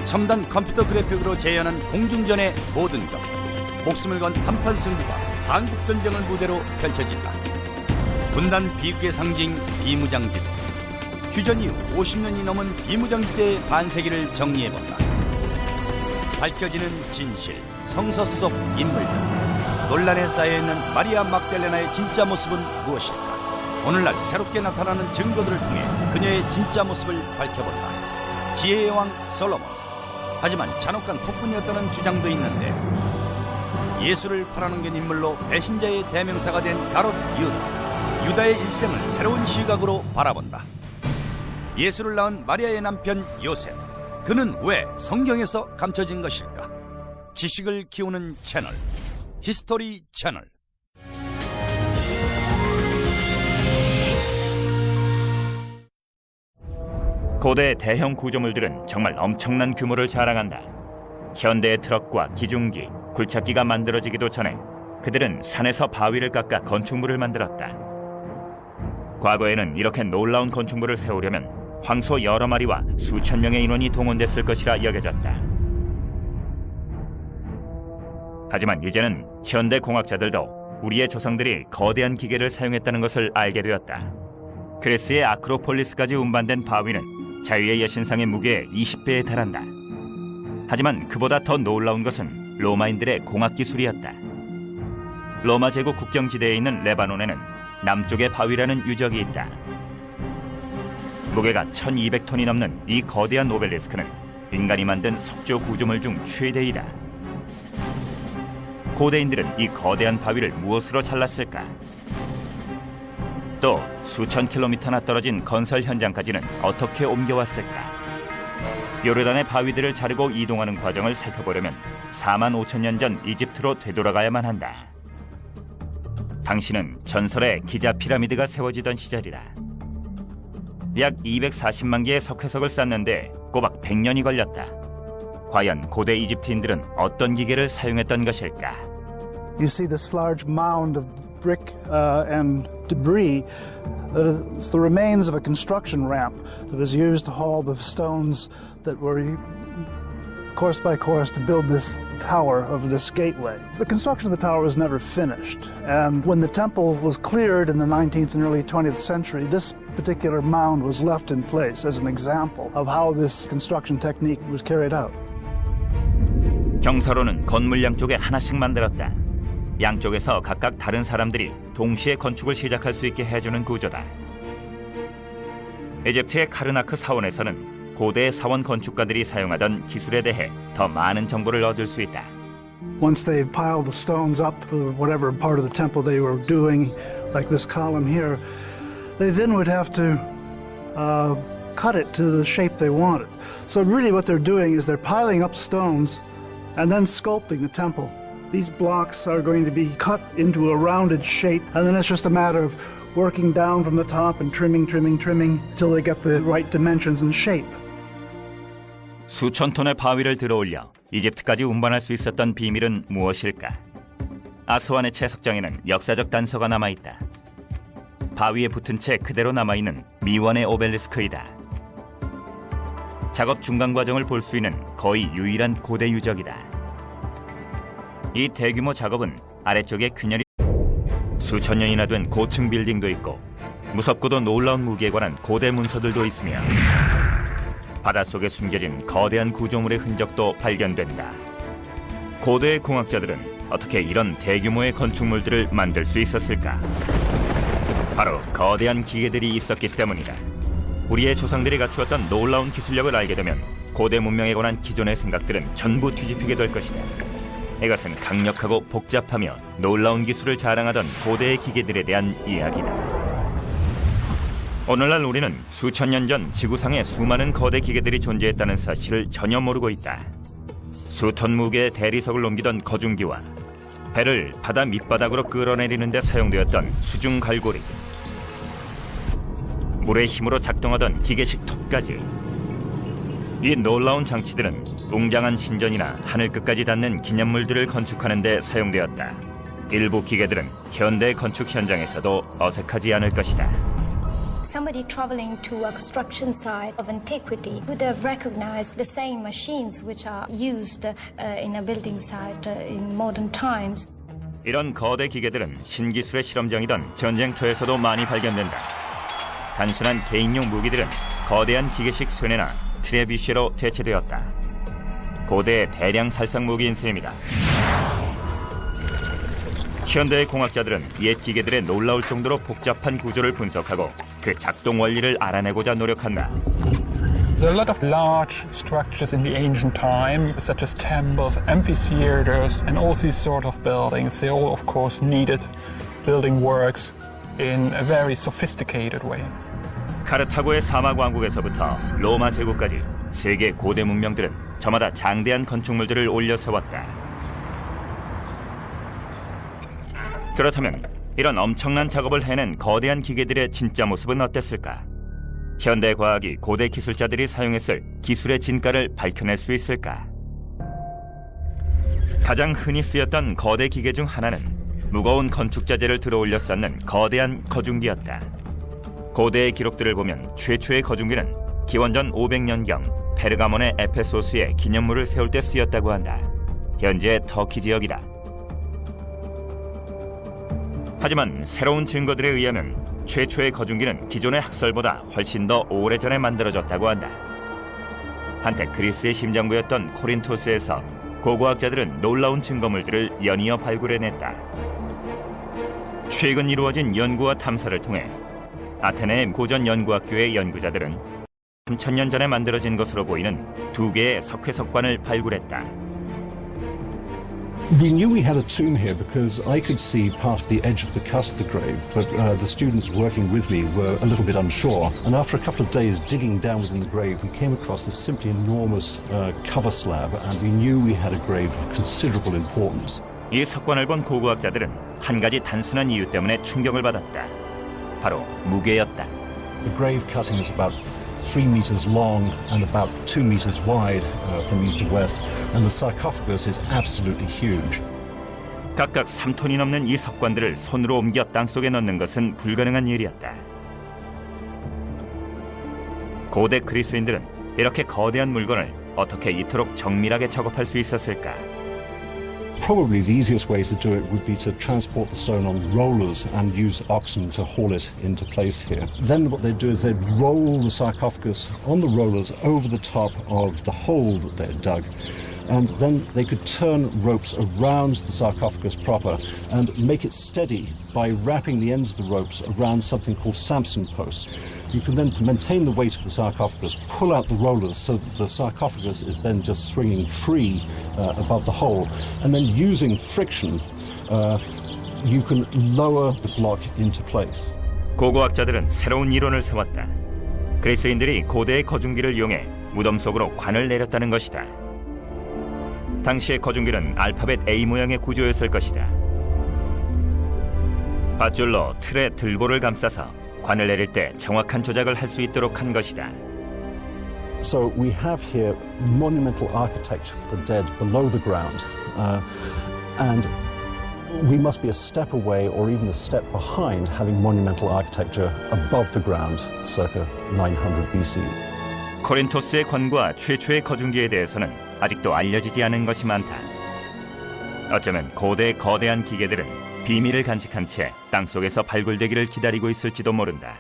첨단 컴퓨터 그래픽으로 재현한 공중전의 모든 것, 목숨을 건 한판 승부가 한국전쟁을 무대로 펼쳐진다. 분단 비극의 상징 비무장지대, 휴전 이후 50년이 넘은 비무장지대의 반세기를 정리해본다. 밝혀지는 진실, 성서 속 인물들, 논란에 쌓여있는 마리아 막달레나의 진짜 모습은 무엇일까? 오늘날 새롭게 나타나는 증거들을 통해 그녀의 진짜 모습을 밝혀본다. 지혜의 왕 솔로몬, 하지만 잔혹한 폭군이었다는 주장도 있는데, 예수를 팔아넘긴 인물로 배신자의 대명사가 된 가롯 유다, 유다의 일생을 새로운 시각으로 바라본다. 예수를 낳은 마리아의 남편 요셉, 그는 왜 성경에서 감춰진 것일까? 지식을 키우는 채널, 히스토리 채널. 고대 대형 구조물들은 정말 엄청난 규모를 자랑한다. 현대의 트럭과 기중기, 굴착기가 만들어지기도 전에 그들은 산에서 바위를 깎아 건축물을 만들었다. 과거에는 이렇게 놀라운 건축물을 세우려면 황소 여러 마리와 수천 명의 인원이 동원됐을 것이라 여겨졌다. 하지만 이제는 현대 공학자들도 우리의 조상들이 거대한 기계를 사용했다는 것을 알게 되었다. 그리스의 아크로폴리스까지 운반된 바위는 자유의 여신상의 무게의 20배에 달한다. 하지만 그보다 더 놀라운 것은 로마인들의 공학기술이었다. 로마 제국 국경지대에 있는 레바논에는 남쪽의 바위라는 유적이 있다. 무게가 1200톤이 넘는 이 거대한 오벨리스크는 인간이 만든 석조 구조물 중 최대이다. 고대인들은 이 거대한 바위를 무엇으로 잘랐을까? 또 수천 킬로미터나 떨어진 건설 현장까지는 어떻게 옮겨왔을까? 요르단의 바위들을 자르고 이동하는 과정을 살펴보려면 4만 5천 년 전 이집트로 되돌아가야만 한다. 당시는 전설의 기자 피라미드가 세워지던 시절이다. 약 240만 개의 석회석을 쌓는데 꼬박 100년이 걸렸다. 과연 고대 이집트인들은 어떤 기계를 사용했던 것일까? You see this large mound of brick and debris. It's the remains of a construction ramp that was used to haul the stones that were course by course to build this tower of this gateway. The construction of the tower was never finished, and when the temple was cleared in the 19th and early 20th century, this particular mound was left in place as an example of how this construction technique was carried out. 경사로는 건물 양쪽에 하나씩 만들었다. 양쪽에서 각각 다른 사람들이 동시에 건축을 시작할 수 있게 해주는 구조다. 이집트의 카르나크 사원에서는 고대 사원 건축가들이 사용하던 기술에 대해 더 많은 정보를 얻을 수 있다. Once they piled the stones up for whatever part of the temple they were doing, like this column here, they then would have to cut it to the shape they wanted. So really what they're doing is they're piling up stones and then sculpting the temple. These blocks are going to be cut into a rounded shape, and then it's just a matter of working down from the top and trimming until they get the right dimensions and shape. 수천 톤의 바위를 들어올려 이집트까지 운반할 수 있었던 비밀은 무엇일까? 아스완의 채석장에는 역사적 단서가 남아있다. 바위에 붙은 채 그대로 남아있는 미원의 오벨리스크이다. 작업 중간 과정을 볼 수 있는 거의 유일한 고대 유적이다. 이 대규모 작업은 아래쪽에 균열이 수천 년이나 된 고층 빌딩도 있고 무섭고도 놀라운 무기에 관한 고대 문서들도 있으며 바닷속에 숨겨진 거대한 구조물의 흔적도 발견된다. 고대의 공학자들은 어떻게 이런 대규모의 건축물들을 만들 수 있었을까? 바로 거대한 기계들이 있었기 때문이다. 우리의 조상들이 갖추었던 놀라운 기술력을 알게 되면 고대 문명에 관한 기존의 생각들은 전부 뒤집히게 될 것이다. 이것은 강력하고 복잡하며 놀라운 기술을 자랑하던 고대의 기계들에 대한 이야기다. 오늘날 우리는 수천 년 전 지구상에 수많은 거대 기계들이 존재했다는 사실을 전혀 모르고 있다. 수톤 무게의 대리석을 옮기던 거중기와 배를 바다 밑바닥으로 끌어내리는 데 사용되었던 수중 갈고리, 물의 힘으로 작동하던 기계식 톱까지. 이 놀라운 장치들은 웅장한 신전이나 하늘 끝까지 닿는 기념물들을 건축하는 데 사용되었다. 일부 기계들은 현대 건축 현장에서도 어색하지 않을 것이다. Somebody traveling to a construction site of antiquity would have recognized the same machines which are used in a building site in modern times. 이런 거대 기계들은 신기술의 실험장이던 전쟁터에서도 많이 발견된다. 단순한 개인용 무기들은 거대한 기계식 쇠뇌나 트레비쉐로 대체되었다. 고대의 대량 살상 무기인 셈이다. 현대의 공학자들은 옛 기계들의 놀라울 정도로 복잡한 구조를 분석하고 그 작동 원리를 알아내고자 노력한다. There are a lot of large structures in the ancient time, such as temples, amphitheaters, and all these sort of buildings. They all, of course, needed building works in a very sophisticated way. 카르타고의 사막 왕국에서부터 로마 제국까지 세계 고대 문명들은 저마다 장대한 건축물들을 올려 세웠다. 그렇다면 이런 엄청난 작업을 해낸 거대한 기계들의 진짜 모습은 어땠을까? 현대 과학이 고대 기술자들이 사용했을 기술의 진가를 밝혀낼 수 있을까? 가장 흔히 쓰였던 거대 기계 중 하나는 무거운 건축 자재를 들어올려 쌓는 거대한 거중기였다. 고대의 기록들을 보면 최초의 거중기는 기원전 500년경 페르가몬의 에페소스에 기념물을 세울 때 쓰였다고 한다. 현재 터키 지역이다. 하지만 새로운 증거들에 의하면 최초의 거중기는 기존의 학설보다 훨씬 더 오래전에 만들어졌다고 한다. 한때 그리스의 심장부였던 코린토스에서 고고학자들은 놀라운 증거물들을 연이어 발굴해냈다. 최근 이루어진 연구와 탐사를 통해 아테네 고전 연구학교의 연구자들은 3000년 전에 만들어진 것으로 보이는 2개의 석회석관을 발굴했다. We knew we had a tomb here because I could see part of the edge of the cut of the grave, but the students working with me were a little bit unsure. And after a couple of days digging down within the grave, we came across this simply enormous cover slab, and we knew we had a grave of considerable importance. 이 석관을 본 고고학자들은 한 가지 단순한 이유 때문에 충격을 받았다. 바로 무게였다. The grave cutting is about 3 meters long and about 2 meters wide from east to west, and the sarcophagus is absolutely huge. 각각 3톤이 넘는 이 석관들을 손으로 옮겨 땅속에 넣는 것은 불가능한 일이었다. 고대 그리스인들은 이렇게 거대한 물건을 어떻게 이토록 정밀하게 작업할 수 있었을까? Probably the easiest way to do it would be to transport the stone on rollers and use oxen to haul it into place here. Then what they'd do is they'd roll the sarcophagus on the rollers over the top of the hole that they'd dug, and then they could turn ropes around the sarcophagus proper and make it steady by wrapping the ends of the ropes around something called Samson posts. You can then maintain the weight of the sarcophagus, pull out the rollers so that the sarcophagus is then just swinging free above the hole, and then using friction you can lower the block into place. 고고학자들은 새로운 이론을 세웠다. 그리스인들이 고대의 거중기를 이용해 무덤 속으로 관을 내렸다는 것이다. 당시의 거중기는 알파벳 A 모양의 구조였을 것이다. 밧줄로 틀에 들보를 감싸서 관을 내릴 때 정확한 조작을 할 수 있도록 한 것이다. So we have here monumental architecture for the dead below the ground, and we must be a step away or even a step behind having monumental architecture above the ground circa 900 BC. 코린토스의 관과 최초의 거중기에 대해서는 아직도 알려지지 않은 것이 많다. 어쩌면 고대의 거대한 기계들은 비밀을 간직한 채 땅속에서 발굴되기를 기다리고 있을지도 모른다.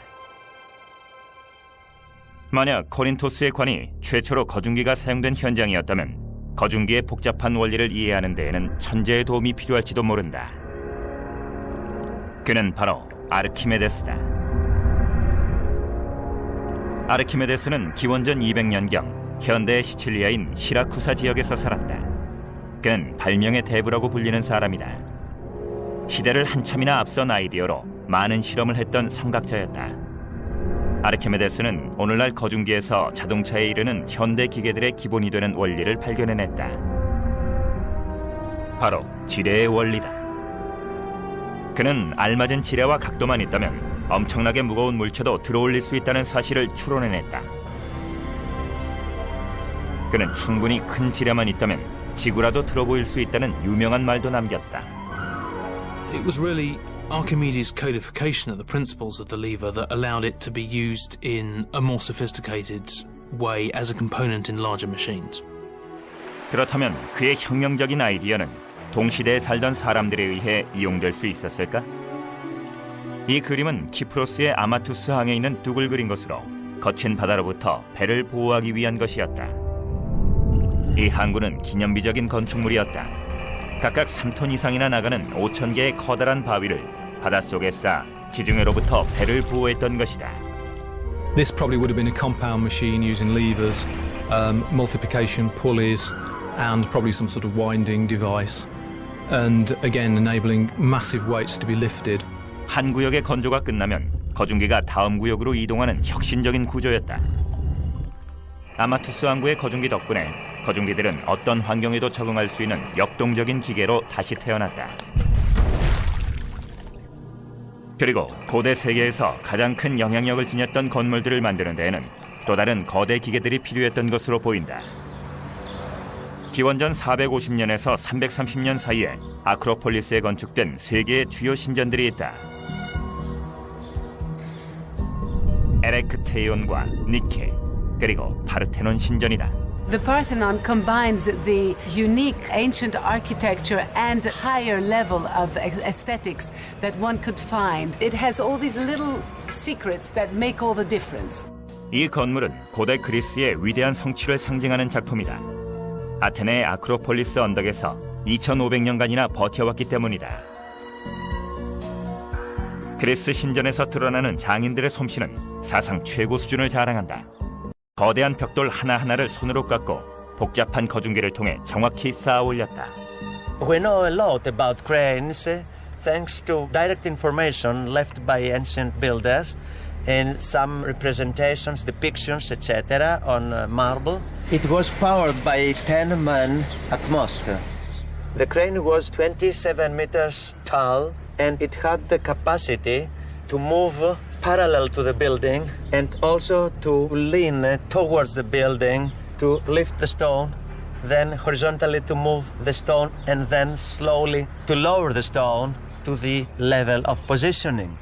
만약 코린토스의 관이 최초로 거중기가 사용된 현장이었다면 거중기의 복잡한 원리를 이해하는 데에는 천재의 도움이 필요할지도 모른다. 그는 바로 아르키메데스다. 아르키메데스는 기원전 200년경 현대 시칠리아인 시라쿠사 지역에서 살았다. 그는 발명의 대부라고 불리는 사람이다. 시대를 한참이나 앞선 아이디어로 많은 실험을 했던 성각자였다. 아르키메데스는 오늘날 거중기에서 자동차에 이르는 현대 기계들의 기본이 되는 원리를 발견해냈다. 바로 지뢰의 원리다. 그는 알맞은 지뢰와 각도만 있다면 엄청나게 무거운 물체도 들어올릴 수 있다는 사실을 추론해냈다. 그는 충분히 큰 지뢰만 있다면 지구라도 들어 보일 수 있다는 유명한 말도 남겼다. It was really Archimedes' codification of the principles of the lever that allowed it to be used in a more sophisticated way as a component in larger machines. 그렇다면 그의 혁명적인 아이디어는 동시대에 살던 사람들에 의해 이용될 수 있었을까? 이 그림은 키프로스의 아마투스 항에 있는 둑을 그린 것으로 거친 바다로부터 배를 보호하기 위한 것이었다. 이 항구는 기념비적인 건축물이었다. 각각 3톤 이상이나 나가는 5,000개의 커다란 바위를 바닷속에 쌓아 지중해로부터 배를 보호했던 것이다. This probably would have been a compound machine using levers, multiplication pulleys, and probably some sort of winding device. And again, enabling massive weights to be lifted. 한 구역의 건조가 끝나면 거중기가 다음 구역으로 이동하는 혁신적인 구조였다. 아마투스 항구의 거중기 덕분에 거중기들은 어떤 환경에도 적응할 수 있는 역동적인 기계로 다시 태어났다. 그리고 고대 세계에서 가장 큰 영향력을 지녔던 건물들을 만드는 데에는 또 다른 거대 기계들이 필요했던 것으로 보인다. 기원전 450년에서 330년 사이에 아크로폴리스에 건축된 세 개의 주요 신전들이 있다. 에레크테이온과 니케, 그리고 파르테논 신전이다. The Parthenon combines the unique ancient architecture and higher level of aesthetics that one could find. It has all these little secrets that make all the difference. 이 건물은 고대 그리스의 위대한 성취를 상징하는 작품이다. 아테네의 아크로폴리스 언덕에서 2500년간이나 버텨왔기 때문이다. 그리스 신전에서 드러나는 장인들의 솜씨는 사상 최고 수준을 자랑한다. 거대한 벽돌 하나하나를 손으로 깎고 복잡한 거중기를 통해 정확히 쌓아 올렸다. We know a lot about cranes thanks to direct information left by ancient builders and some representations, depictions, etc. on marble. It was powered by 10 men at most. The crane was 27 meters tall and it had the capacity to move parallel to the building and also to lean towards the building to lift the stone, then horizontally to move the stone and then slowly to lower the stone to the level of positioning.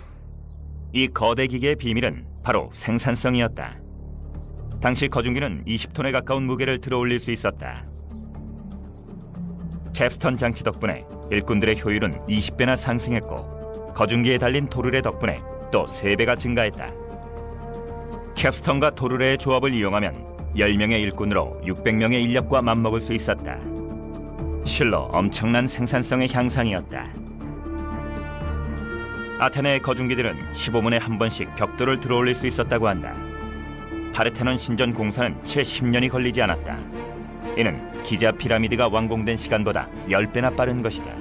이 거대 기계의 비밀은 바로 생산성이었다. 당시 거중기는 20톤에 가까운 무게를 들어올릴 수 있었다. 캡스턴 장치 덕분에 일꾼들의 효율은 20배나 상승했고 거중기에 달린 도르래 덕분에 또 3배가 증가했다. 캡스턴과 도르래의 조합을 이용하면 10명의 일꾼으로 600명의 인력과 맞먹을 수 있었다. 실로 엄청난 생산성의 향상이었다. 아테네의 거중기들은 15분에 한 번씩 벽돌을 들어올릴 수 있었다고 한다. 파르테논 신전 공사는 채 10년이 걸리지 않았다. 이는 기자 피라미드가 완공된 시간보다 10배나 빠른 것이다.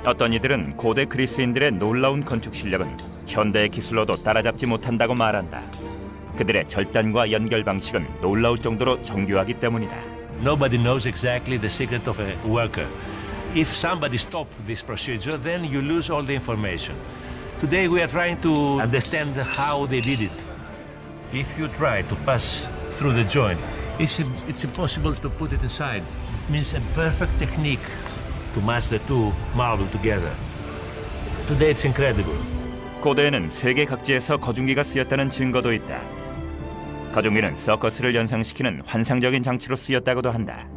어떤 이들은 고대 그리스인들의 놀라운 건축 실력은 현대의 기술로도 따라잡지 못한다고 말한다. 그들의 절단과 연결 방식은 놀라울 정도로 정교하기 때문이다. Nobody knows exactly the secret of a worker. If somebody stopped this procedure, then you lose all the information. Today we are trying to understand how they did it. If you try to pass through the joint, it's impossible to put it inside. It means a perfect technique to match the two marble together. Today it's incredible. 고대에는 세계 각지에서 거중기가 쓰였다는 증거도 있다. 거중기는 서커스를 연상시키는 환상적인 장치로 쓰였다고도 한다.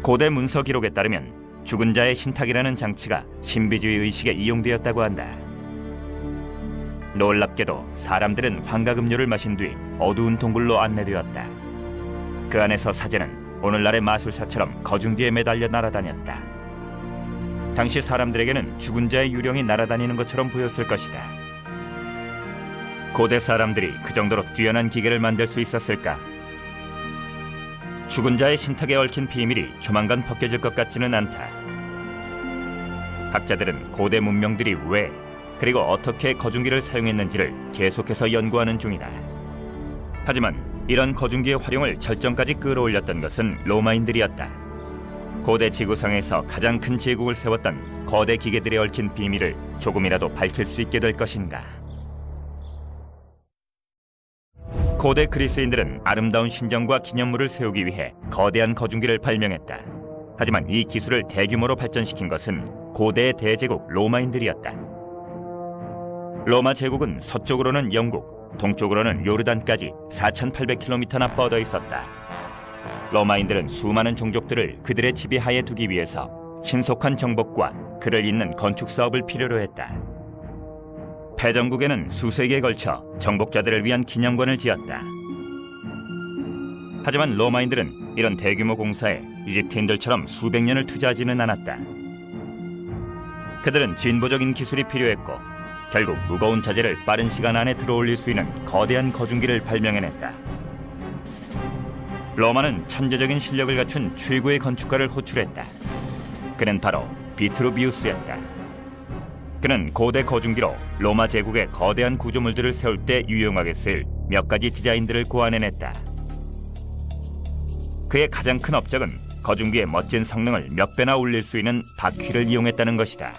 고대 문서 기록에 따르면 죽은 자의 신탁이라는 장치가 신비주의 의식에 이용되었다고 한다. 놀랍게도 사람들은 환가금료를 마신 뒤 어두운 동굴로 안내되었다. 그 안에서 사제는 오늘날의 마술사처럼 거중기에 매달려 날아다녔다. 당시 사람들에게는 죽은 자의 유령이 날아다니는 것처럼 보였을 것이다. 고대 사람들이 그 정도로 뛰어난 기계를 만들 수 있었을까? 죽은 자의 신탁에 얽힌 비밀이 조만간 벗겨질 것 같지는 않다. 학자들은 고대 문명들이 왜 그리고 어떻게 거중기를 사용했는지를 계속해서 연구하는 중이다. 하지만 이런 거중기의 활용을 절정까지 끌어올렸던 것은 로마인들이었다. 고대 지구상에서 가장 큰 제국을 세웠던 거대 기계들에 얽힌 비밀을 조금이라도 밝힐 수 있게 될 것인가. 고대 그리스인들은 아름다운 신전과 기념물을 세우기 위해 거대한 거중기를 발명했다. 하지만 이 기술을 대규모로 발전시킨 것은 고대의 대제국 로마인들이었다. 로마 제국은 서쪽으로는 영국, 동쪽으로는 요르단까지 4,800km나 뻗어 있었다. 로마인들은 수많은 종족들을 그들의 지배하에 두기 위해서 신속한 정복과 그를 잇는 건축 사업을 필요로 했다. 패전국에는 수세기에 걸쳐 정복자들을 위한 기념관을 지었다. 하지만 로마인들은 이런 대규모 공사에 이집트인들처럼 수백 년을 투자하지는 않았다. 그들은 진보적인 기술이 필요했고 결국 무거운 자재를 빠른 시간 안에 들어올릴 수 있는 거대한 거중기를 발명해냈다. 로마는 천재적인 실력을 갖춘 최고의 건축가를 호출했다. 그는 바로 비트루비우스였다. 그는 고대 거중기로 로마 제국의 거대한 구조물들을 세울 때 유용하게 쓸 몇 가지 디자인들을 고안해냈다. 그의 가장 큰 업적은 거중기의 멋진 성능을 몇 배나 올릴 수 있는 바퀴를 이용했다는 것이다.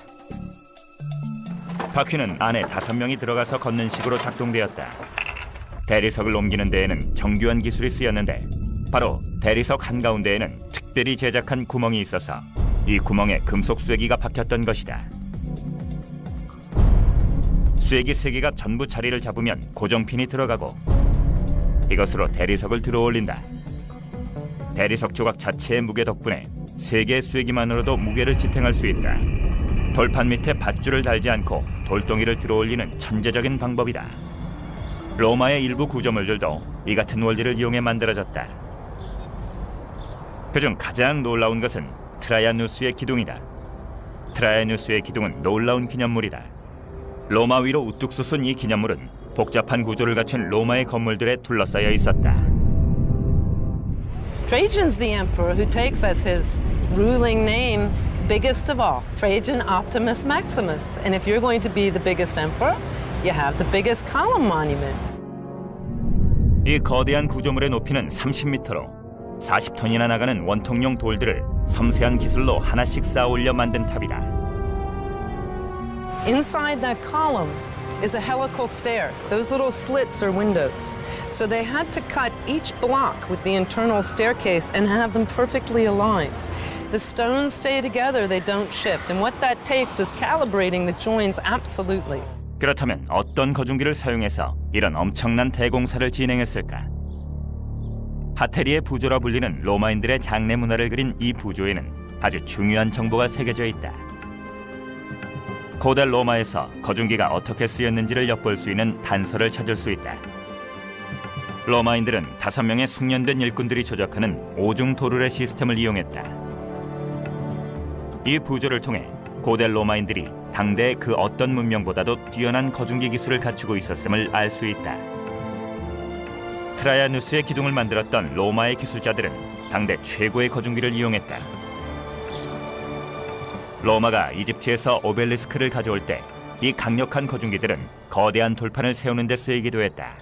바퀴는 안에 5명이 들어가서 걷는 식으로 작동되었다. 대리석을 옮기는 데에는 정교한 기술이 쓰였는데 바로 대리석 한가운데에는 특별히 제작한 구멍이 있어서 이 구멍에 금속 쇠기가 박혔던 것이다. 쇠기 3개가 전부 자리를 잡으면 고정핀이 들어가고 이것으로 대리석을 들어올린다. 대리석 조각 자체의 무게 덕분에 3개의 쇠기만으로도 무게를 지탱할 수 있다. 돌판 밑에 밧줄을 달지 않고 돌덩이를 들어올리는 천재적인 방법이다. 로마의 일부 구조물들도 이 같은 원리를 이용해 만들어졌다. 그중 가장 놀라운 것은 트라이아누스의 기둥이다. 트라이아누스의 기둥은 놀라운 기념물이다. 로마 위로 우뚝 솟은 이 기념물은 복잡한 구조를 갖춘 로마의 건물들에 둘러싸여 있었다. Trajan's the emperor who takes as his ruling name biggest of all, Trajan Optimus Maximus. And if you're going to be the biggest emperor, you have the biggest column monument. 이 거대한 구조물의 높이는 30m로 40톤이나 나가는 원통용 돌들을 섬세한 기술로 하나씩 쌓아 올려 만든 탑이다. Inside that column is a helical stair. Those little slits are windows. So they had to cut each block with the internal staircase and have them perfectly aligned. The stones stay together, they don't shift. And what that takes is calibrating the joints absolutely. 그렇다면 어떤 거중기를 사용해서 이런 엄청난 대공사를 진행했을까? 하테리의 부조라 불리는 로마인들의 장례 문화를 그린 이 부조에는 아주 중요한 정보가 새겨져 있다. 고대 로마에서 거중기가 어떻게 쓰였는지를 엿볼 수 있는 단서를 찾을 수 있다. 로마인들은 5명의 숙련된 일꾼들이 조작하는 오중 도르래 시스템을 이용했다. 이 부조를 통해 고대 로마인들이 당대의 그 어떤 문명보다도 뛰어난 거중기 기술을 갖추고 있었음을 알 수 있다. 트라이아누스의 기둥을 만들었던 로마의 기술자들은 당대 최고의 거중기를 이용했다. 로마가 이집트에서 오벨리스크를 가져올 때 이 강력한 거중기들은 거대한 돌판을 세우는 데 쓰이기도 했다.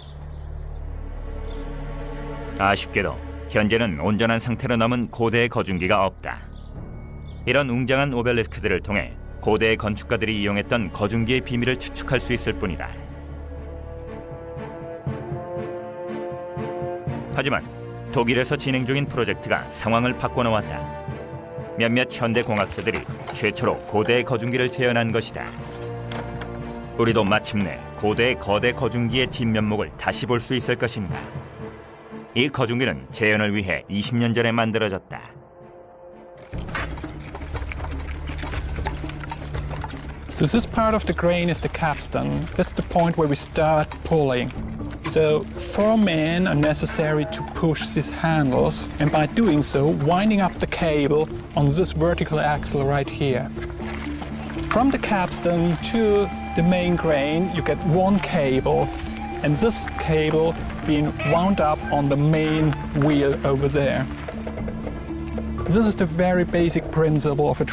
아쉽게도 현재는 온전한 상태로 남은 고대의 거중기가 없다. 이런 웅장한 오벨리스크들을 통해 고대의 건축가들이 이용했던 거중기의 비밀을 추측할 수 있을 뿐이다. 하지만 독일에서 진행 중인 프로젝트가 상황을 바꿔놓았다. 몇몇 현대 공학자들이 최초로 고대의 거중기를 재현한 것이다. 우리도 마침내 고대의 거대 거중기의 진면목을 다시 볼 수 있을 것인가. 이 거중기는 재현을 위해 20년 전에 만들어졌다. So this part of the crane is the capstan. That's the point where we start pulling. So 4 men are necessary to push these handles, and by doing so, winding up the cable on this vertical axle right here. From the capstan to the main crane, you get 1 cable, and this cable being wound up on the main wheel over there. This is the very basic principle of a